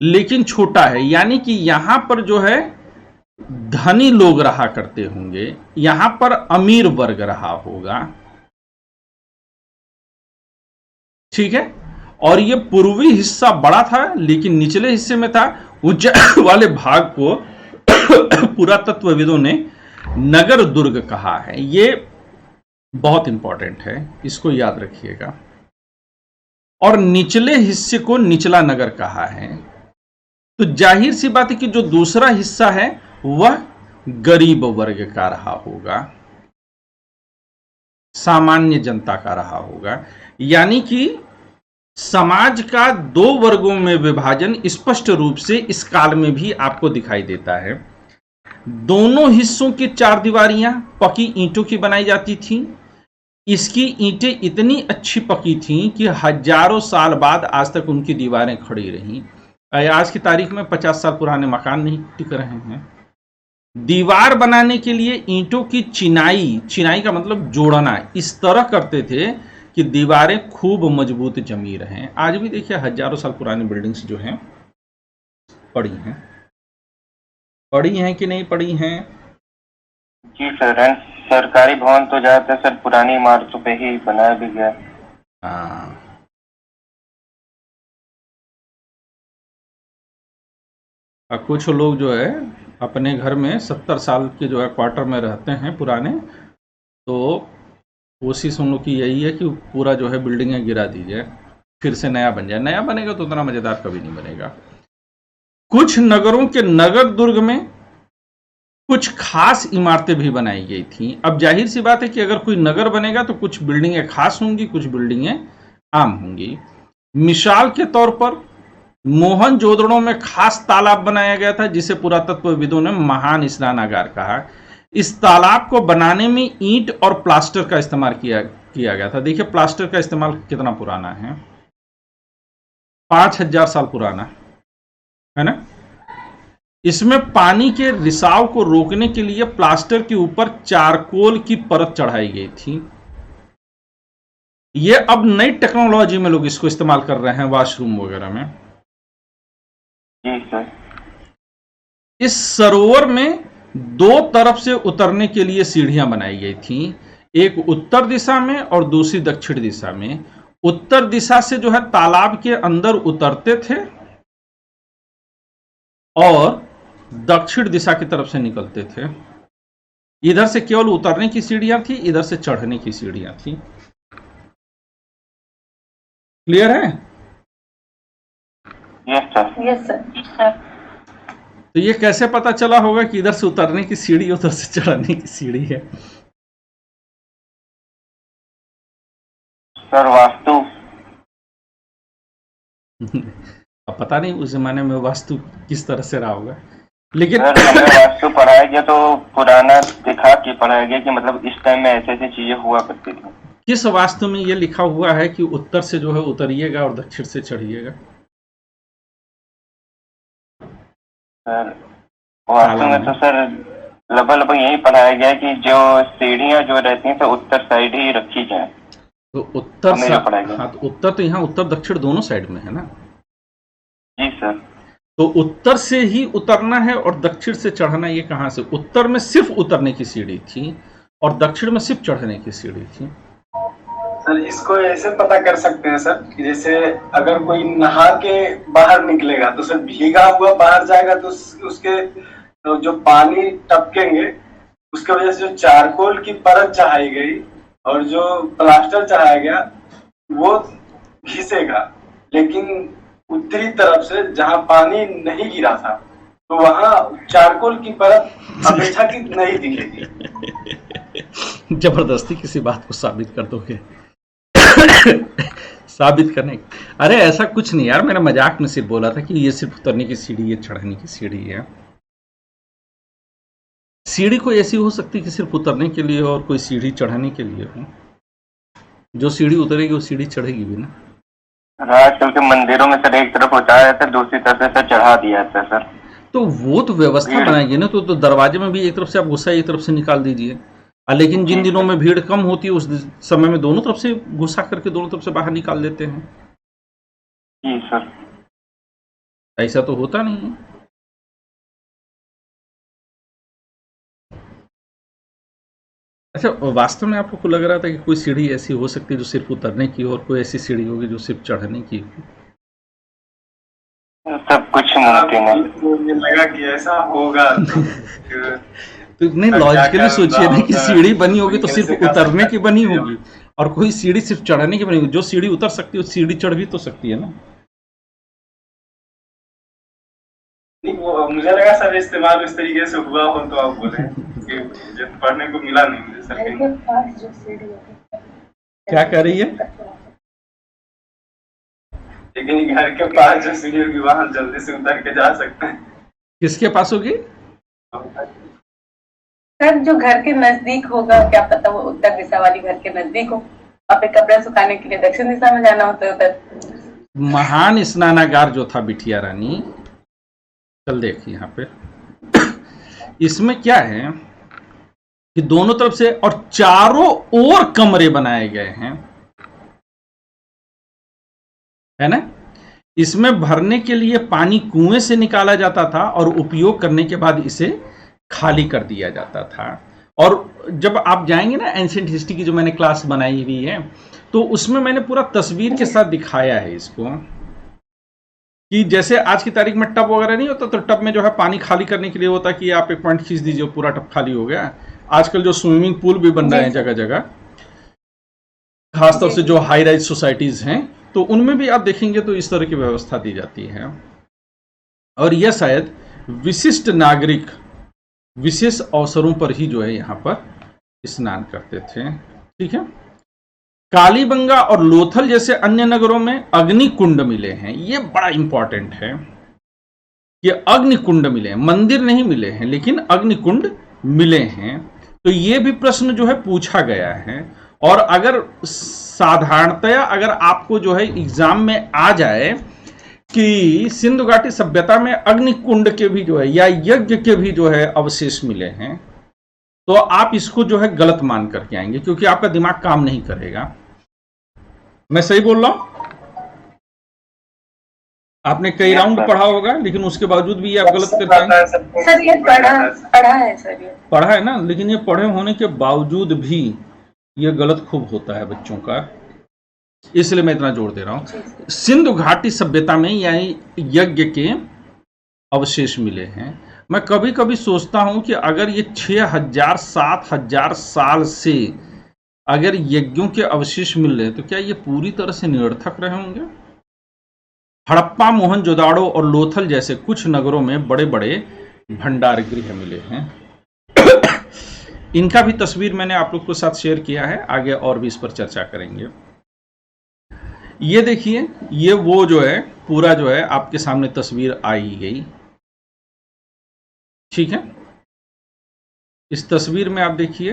लेकिन छोटा है, यानी कि यहां पर जो है धनी लोग रहा करते होंगे, यहां पर अमीर वर्ग रहा होगा, ठीक है। और ये पूर्वी हिस्सा बड़ा था लेकिन निचले हिस्से में था। ऊंचाई वाले भाग को पुरातत्वविदों ने नगर दुर्ग कहा है। ये बहुत इंपॉर्टेंट है, इसको याद रखिएगा। और निचले हिस्से को निचला नगर कहा है। तो जाहिर सी बात है कि जो दूसरा हिस्सा है वह गरीब वर्ग का रहा होगा, सामान्य जनता का रहा होगा। यानी कि समाज का 2 वर्गों में विभाजन स्पष्ट रूप से इस काल में भी आपको दिखाई देता है। दोनों हिस्सों की 4 दीवारियां पकी ईंटों की बनाई जाती थीं। इसकी ईंटें इतनी अच्छी पकी थीं कि हजारों साल बाद आज तक उनकी दीवारें खड़ी रहीं। आज की तारीख में 50 साल पुराने मकान नहीं टिक रहे हैं। दीवार बनाने के लिए ईंटों की चिनाई का मतलब जोड़ना, इस तरह करते थे कि दीवारें खूब मजबूत जमी रहें। आज भी देखिए हजारों साल पुरानी बिल्डिंग्स जो हैं पड़ी हैं कि नहीं पड़ी हैं? जी सर। सरकारी भवन तो ज्यादातर सर पुरानी इमारतों पे ही बनाया भी गया। हाँ, कुछ लोग जो है अपने घर में 70 साल के जो है क्वार्टर में रहते हैं पुराने, तो कोशिश उन लोग की यही है कि पूरा जो है बिल्डिंगें गिरा दीजिए, फिर से नया बन जाए। नया बनेगा तो उतना मजेदार कभी नहीं बनेगा। कुछ नगरों के नगर दुर्ग में कुछ खास इमारतें भी बनाई गई थी। अब जाहिर सी बात है कि अगर कोई नगर बनेगा तो कुछ बिल्डिंगें खास होंगी, कुछ बिल्डिंगें आम होंगी। मिसाल के तौर पर मोहनजोदड़ो में खास तालाब बनाया गया था जिसे पुरातत्वविदों ने महान स्नानागार कहा। इस तालाब को बनाने में ईंट और प्लास्टर का इस्तेमाल किया गया था। देखिए प्लास्टर का इस्तेमाल कितना पुराना है, 5000 साल पुराना है ना। इसमें पानी के रिसाव को रोकने के लिए प्लास्टर के ऊपर चारकोल की परत चढ़ाई गई थी। यह अब नई टेक्नोलॉजी में लोग इसको इस्तेमाल कर रहे हैं वॉशरूम वगैरह में। जी सर। इस सरोवर में 2 तरफ से उतरने के लिए सीढ़ियां बनाई गई थी। एक उत्तर दिशा में और दूसरी दक्षिण दिशा में। उत्तर दिशा से जो है तालाब के अंदर उतरते थे और दक्षिण दिशा की तरफ से निकलते थे। इधर से केवल उतरने की सीढ़ियां थी, इधर से चढ़ने की सीढ़ियां थी। क्लियर है? Yes sir. तो ये कैसे पता चला होगा कि इधर से उतरने की सीढ़ी उधर से चढ़ने की सीढ़ी है? सर वास्तु। अब पता नहीं उस जमाने में वास्तु किस तरह से रहा होगा, लेकिन सर हमें वास्तु पढ़ाया गया तो पुराना दिखा के पढ़ाया गया कि मतलब इस टाइम में ऐसे ऐसी चीजें हुआ करती थी। किस वास्तु में ये लिखा हुआ है कि उत्तर से जो है उतरिएगा और दक्षिण से चढ़िएगा? सर वास्तु में तो सर लगभग यही पढ़ाया गया कि जो सीढ़ियां जो रहती हैं तो उत्तर साइड ही रखी जाए। तो उत्तर हमें ये पढ़ाया गया। हाँ, तो उत्तर तो यहाँ उत्तर दक्षिण दोनों साइड में है ना। जी सर। तो उत्तर से ही उतरना है और दक्षिण से चढ़ना। ये कहाँ से? उत्तर में सिर्फ उतरने की सीढ़ी थी और दक्षिण में सिर्फ चढ़ने की सीढ़ी थी। सर इसको ऐसे पता कर सकते हैं सर कि जैसे अगर कोई नहा के बाहर निकलेगा तो सर भीगा हुआ बाहर जाएगा तो उसके तो जो पानी टपकेंगे उसके वजह से जो चारकोल की परत चढ़ाई गई और जो प्लास्टर चढ़ाया गया वो घिसेगा, लेकिन उत्तरी तरफ से जहां पानी नहीं गिरा था तो वहां चारकोल की परत अपेक्षाकृत नहीं दिखेगी। जबरदस्ती किसी बात को साबित कर दोगे। साबित करने, अरे ऐसा कुछ नहीं यार, मैंने मजाक में सिर्फ बोला था कि ये सिर्फ उतरने की सीढ़ी, ये चढ़ने की सीढ़ी है। सीढ़ी कोई ऐसी हो सकती कि सिर्फ उतरने के लिए हो और कोई सीढ़ी चढ़ने के लिए हो। जो सीढ़ी उतरेगी वो सीढ़ी चढ़ेगी भी ना। आजकल के मंदिरों में सर एक तरफ उतारा जाता है, दूसरी तरफ से चढ़ा दिया जाता है सर। तो वो तो व्यवस्था बनाएगी ना। तो दरवाजे में भी एक तरफ से आप घुसा एक तरफ से निकाल दीजिए। लेकिन जिन दिनों में भीड़ कम होती है उस समय में दोनों तरफ से घुसा करके दोनों तरफ से बाहर निकाल देते हैं। जी सर। ऐसा तो होता नहीं है। अच्छा, वास्तव में आप लोग को लग रहा था कि कोई सीढ़ी ऐसी हो सकती है जो सिर्फ उतरने की हो और कोई ऐसी सीढ़ी होगी जो सिर्फ चढ़ने की हो? सब कुछ मुमकिन है। मुझे लगा कि ऐसा होगा तो नहीं, लॉजिकली सोचिए ना कि सीढ़ी बनी होगी तो सिर्फ उतरने की बनी होगी और कोई सीढ़ी सिर्फ चढ़ने की बनी होगी। जो सीढ़ी उतर सकती है वो सीढ़ी चढ़ भी तो सकती है ना। नहीं, वो मुझे लगा सर इस्तेमाल इस तरीके से हुआ हो तो आप बोले कि मुझे पढ़ने को मिला नहीं मुझे सर कहीं। क्या कह रही है? लेकिन घर के पास जो सीढ़ी होगी वहां जल्दी से उतर के जा सकते हैं। किसके पास होगी? सर जो घर के नजदीक होगा, क्या पता वो उत्तर दिशा वाली घर के नजदीक हो, अपने कपड़े सुखाने के लिए दक्षिण दिशा में जाना होता है उधर। महान स्नानागार जो था बिटिया रानी, चल देख यहाँ पे इसमें क्या है कि दोनों तरफ से और चारों ओर कमरे बनाए गए हैं, है ना। इसमें भरने के लिए पानी कुएं से निकाला जाता था और उपयोग करने के बाद इसे खाली कर दिया जाता था। और जब आप जाएंगे ना एंशिएंट हिस्ट्री की जो मैंने क्लास बनाई हुई है तो उसमें मैंने पूरा तस्वीर के साथ दिखाया है इसको कि जैसे आज की तारीख में टब वगैरह नहीं होता तो टब में जो है पानी खाली करने के लिए होता है कि आप एक पॉइंट खींच दीजिए पूरा टब खाली हो गया। आजकल जो स्विमिंग पूल भी बन रहे हैं जगह जगह, खासतौर से जो हाई राइज सोसाइटीज हैं तो उनमें भी आप देखेंगे तो इस तरह की व्यवस्था दी जाती है। और यह शायद विशिष्ट नागरिक विशेष अवसरों पर ही जो है यहाँ पर स्नान करते थे। ठीक है। कालीबंगा और लोथल जैसे अन्य नगरों में अग्नि कुंड मिले हैं। ये बड़ा इंपॉर्टेंट है कि अग्नि कुंड मिले हैं, मंदिर नहीं मिले हैं लेकिन अग्नि कुंड मिले हैं। तो ये भी प्रश्न जो है पूछा गया है। और अगर साधारणतया अगर आपको जो है एग्जाम में आ जाए कि सिंधु घाटी सभ्यता में अग्नि कुंड के भी जो है या यज्ञ के भी जो है अवशेष मिले हैं तो आप इसको जो है गलत मान करके आएंगे क्योंकि आपका दिमाग काम नहीं करेगा। मैं सही बोल रहा हूं? आपने कई राउंड पढ़ा होगा लेकिन उसके बावजूद भी ये आप गलत करके आएंगे। सर ये पढ़ा है सर, ये पढ़ा है ना, लेकिन ये पढ़े होने के बावजूद भी ये गलत खूब होता है बच्चों का, इसलिए मैं इतना जोर दे रहा हूं। सिंधु घाटी सभ्यता में यानी यज्ञ के अवशेष मिले हैं। मैं कभी कभी सोचता हूं कि अगर ये 6000 7000 साल से अगर यज्ञों के अवशेष मिल रहे हैं तो क्या ये पूरी तरह से निरर्थक रहे होंगे? हड़प्पा, मोहनजोदाड़ो और लोथल जैसे कुछ नगरों में बड़े बड़े भंडार गृह मिले हैं। इनका भी तस्वीर मैंने आप लोग के साथ शेयर किया है, आगे और भी इस पर चर्चा करेंगे। ये देखिए, ये वो जो है पूरा जो है आपके सामने तस्वीर आई गई, ठीक है। इस तस्वीर में आप देखिए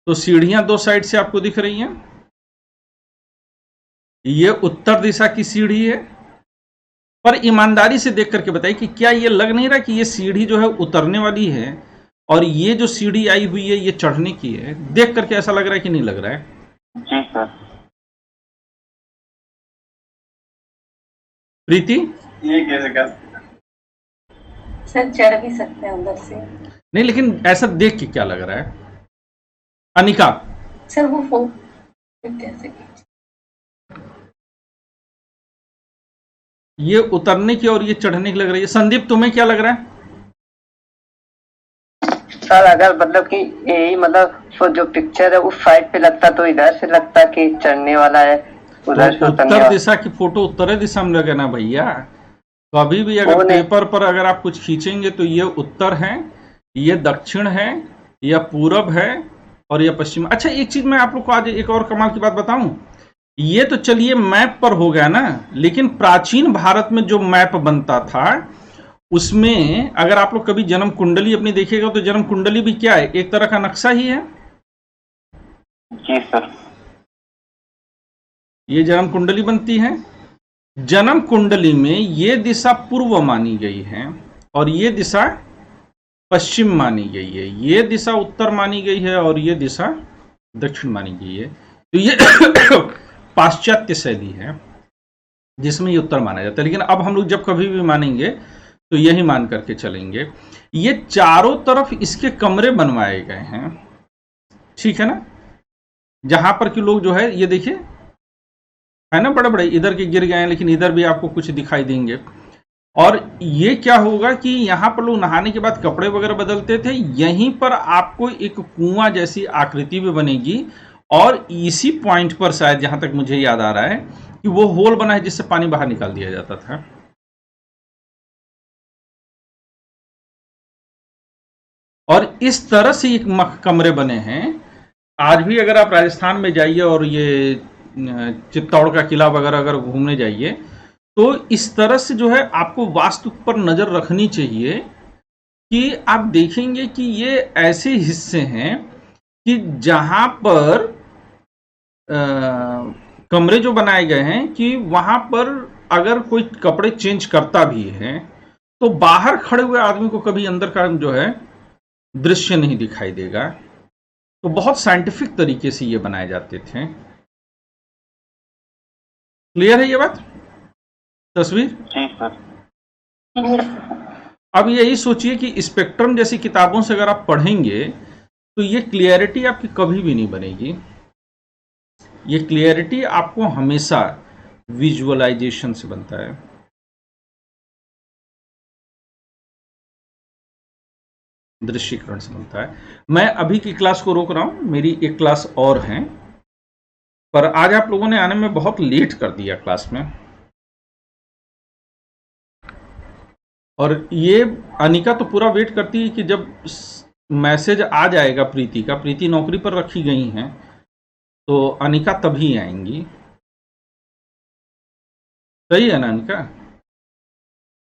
तो सीढ़ियां दो साइड से आपको दिख रही हैं। ये उत्तर दिशा की सीढ़ी है, पर ईमानदारी से देख करके बताइए कि क्या ये लग नहीं रहा कि ये सीढ़ी जो है उतरने वाली है और ये जो सीढ़ी आई हुई है ये चढ़ने की है? देख करके ऐसा लग रहा है कि नहीं लग रहा है? जी सर। प्रीति, ये कैसे कर सर चढ़ भी सकते हैं अंदर से। नहीं, लेकिन ऐसा देख के क्या लग रहा है? अनिका, सर वो कैसे ये उतरने की और ये चढ़ने की लग रही है। संदीप, तुम्हें क्या लग रहा है? सर अगर मतलब कि यही मतलब वो जो पिक्चर है उस साइड पे लगता तो इधर से लगता कि चढ़ने वाला है, उधर से उतरने उत्तर वाला। दिशा की फोटो उत्तर दिशा में लगे ना भैया। कभी भी अगर पेपर पर अगर आप कुछ खींचेंगे तो ये उत्तर है, ये दक्षिण है, यह पूरब है और यह पश्चिम। अच्छा, एक चीज मैं आप लोग को आज एक और कमाल की बात बताऊं। ये तो चलिए मैप पर हो गया ना, लेकिन प्राचीन भारत में जो मैप बनता था उसमें अगर आप लोग कभी जन्म कुंडली अपनी देखिएगा तो जन्म कुंडली भी क्या है, एक तरह का नक्शा ही है। जी सर। ये जन्म कुंडली बनती है। जन्म कुंडली में ये दिशा पूर्व मानी गई है और ये दिशा पश्चिम मानी गई है, ये दिशा उत्तर मानी गई है और ये दिशा दक्षिण मानी गई है। तो ये पाश्चात्य शैली है जिसमें ये उत्तर माना जाता है, लेकिन अब हम लोग जब कभी भी मानेंगे तो यही मान करके चलेंगे। ये चारों तरफ इसके कमरे बनवाए गए हैं, ठीक है ना, जहां पर कि लोग जो है ये देखिए है ना, बड़े बड़े इधर के गिर गए हैं, लेकिन इधर भी आपको कुछ दिखाई देंगे। और ये क्या होगा कि यहां पर लोग नहाने के बाद कपड़े वगैरह बदलते थे। यहीं पर आपको एक कुआं जैसी आकृति भी बनेगी और इसी पॉइंट पर शायद जहां तक मुझे याद आ रहा है कि वो होल बना है जिससे पानी बाहर निकाल दिया जाता था। और इस तरह से एक कमरे बने हैं। आज भी अगर आप राजस्थान में जाइए और ये चित्तौड़ का किला वगैरह अगर घूमने जाइए तो इस तरह से जो है आपको वास्तु पर नजर रखनी चाहिए कि आप देखेंगे कि ये ऐसे हिस्से हैं कि जहां पर कमरे जो बनाए गए हैं कि वहां पर अगर कोई कपड़े चेंज करता भी है तो बाहर खड़े हुए आदमी को कभी अंदर का जो है दृश्य नहीं दिखाई देगा। तो बहुत साइंटिफिक तरीके से ये बनाए जाते थे। क्लियर है ये बात? तस्वीर? जी सर। अब यही सोचिए कि स्पेक्ट्रम जैसी किताबों से अगर आप पढ़ेंगे तो ये क्लियरिटी आपकी कभी भी नहीं बनेगी। ये क्लियरिटी आपको हमेशा विजुअलाइजेशन से बनता है। दृश्यीकरण से बनता है। मैं अभी की क्लास को रोक रहा हूं, मेरी एक क्लास और है, पर आज आप लोगों ने आने में बहुत लेट कर दिया क्लास में। और ये अनिका तो पूरा वेट करती है कि जब मैसेज आ जाएगा प्रीति का, प्रीति नौकरी पर रखी गई हैं, तो अनिका तभी आएंगी। सही है ना अनिका?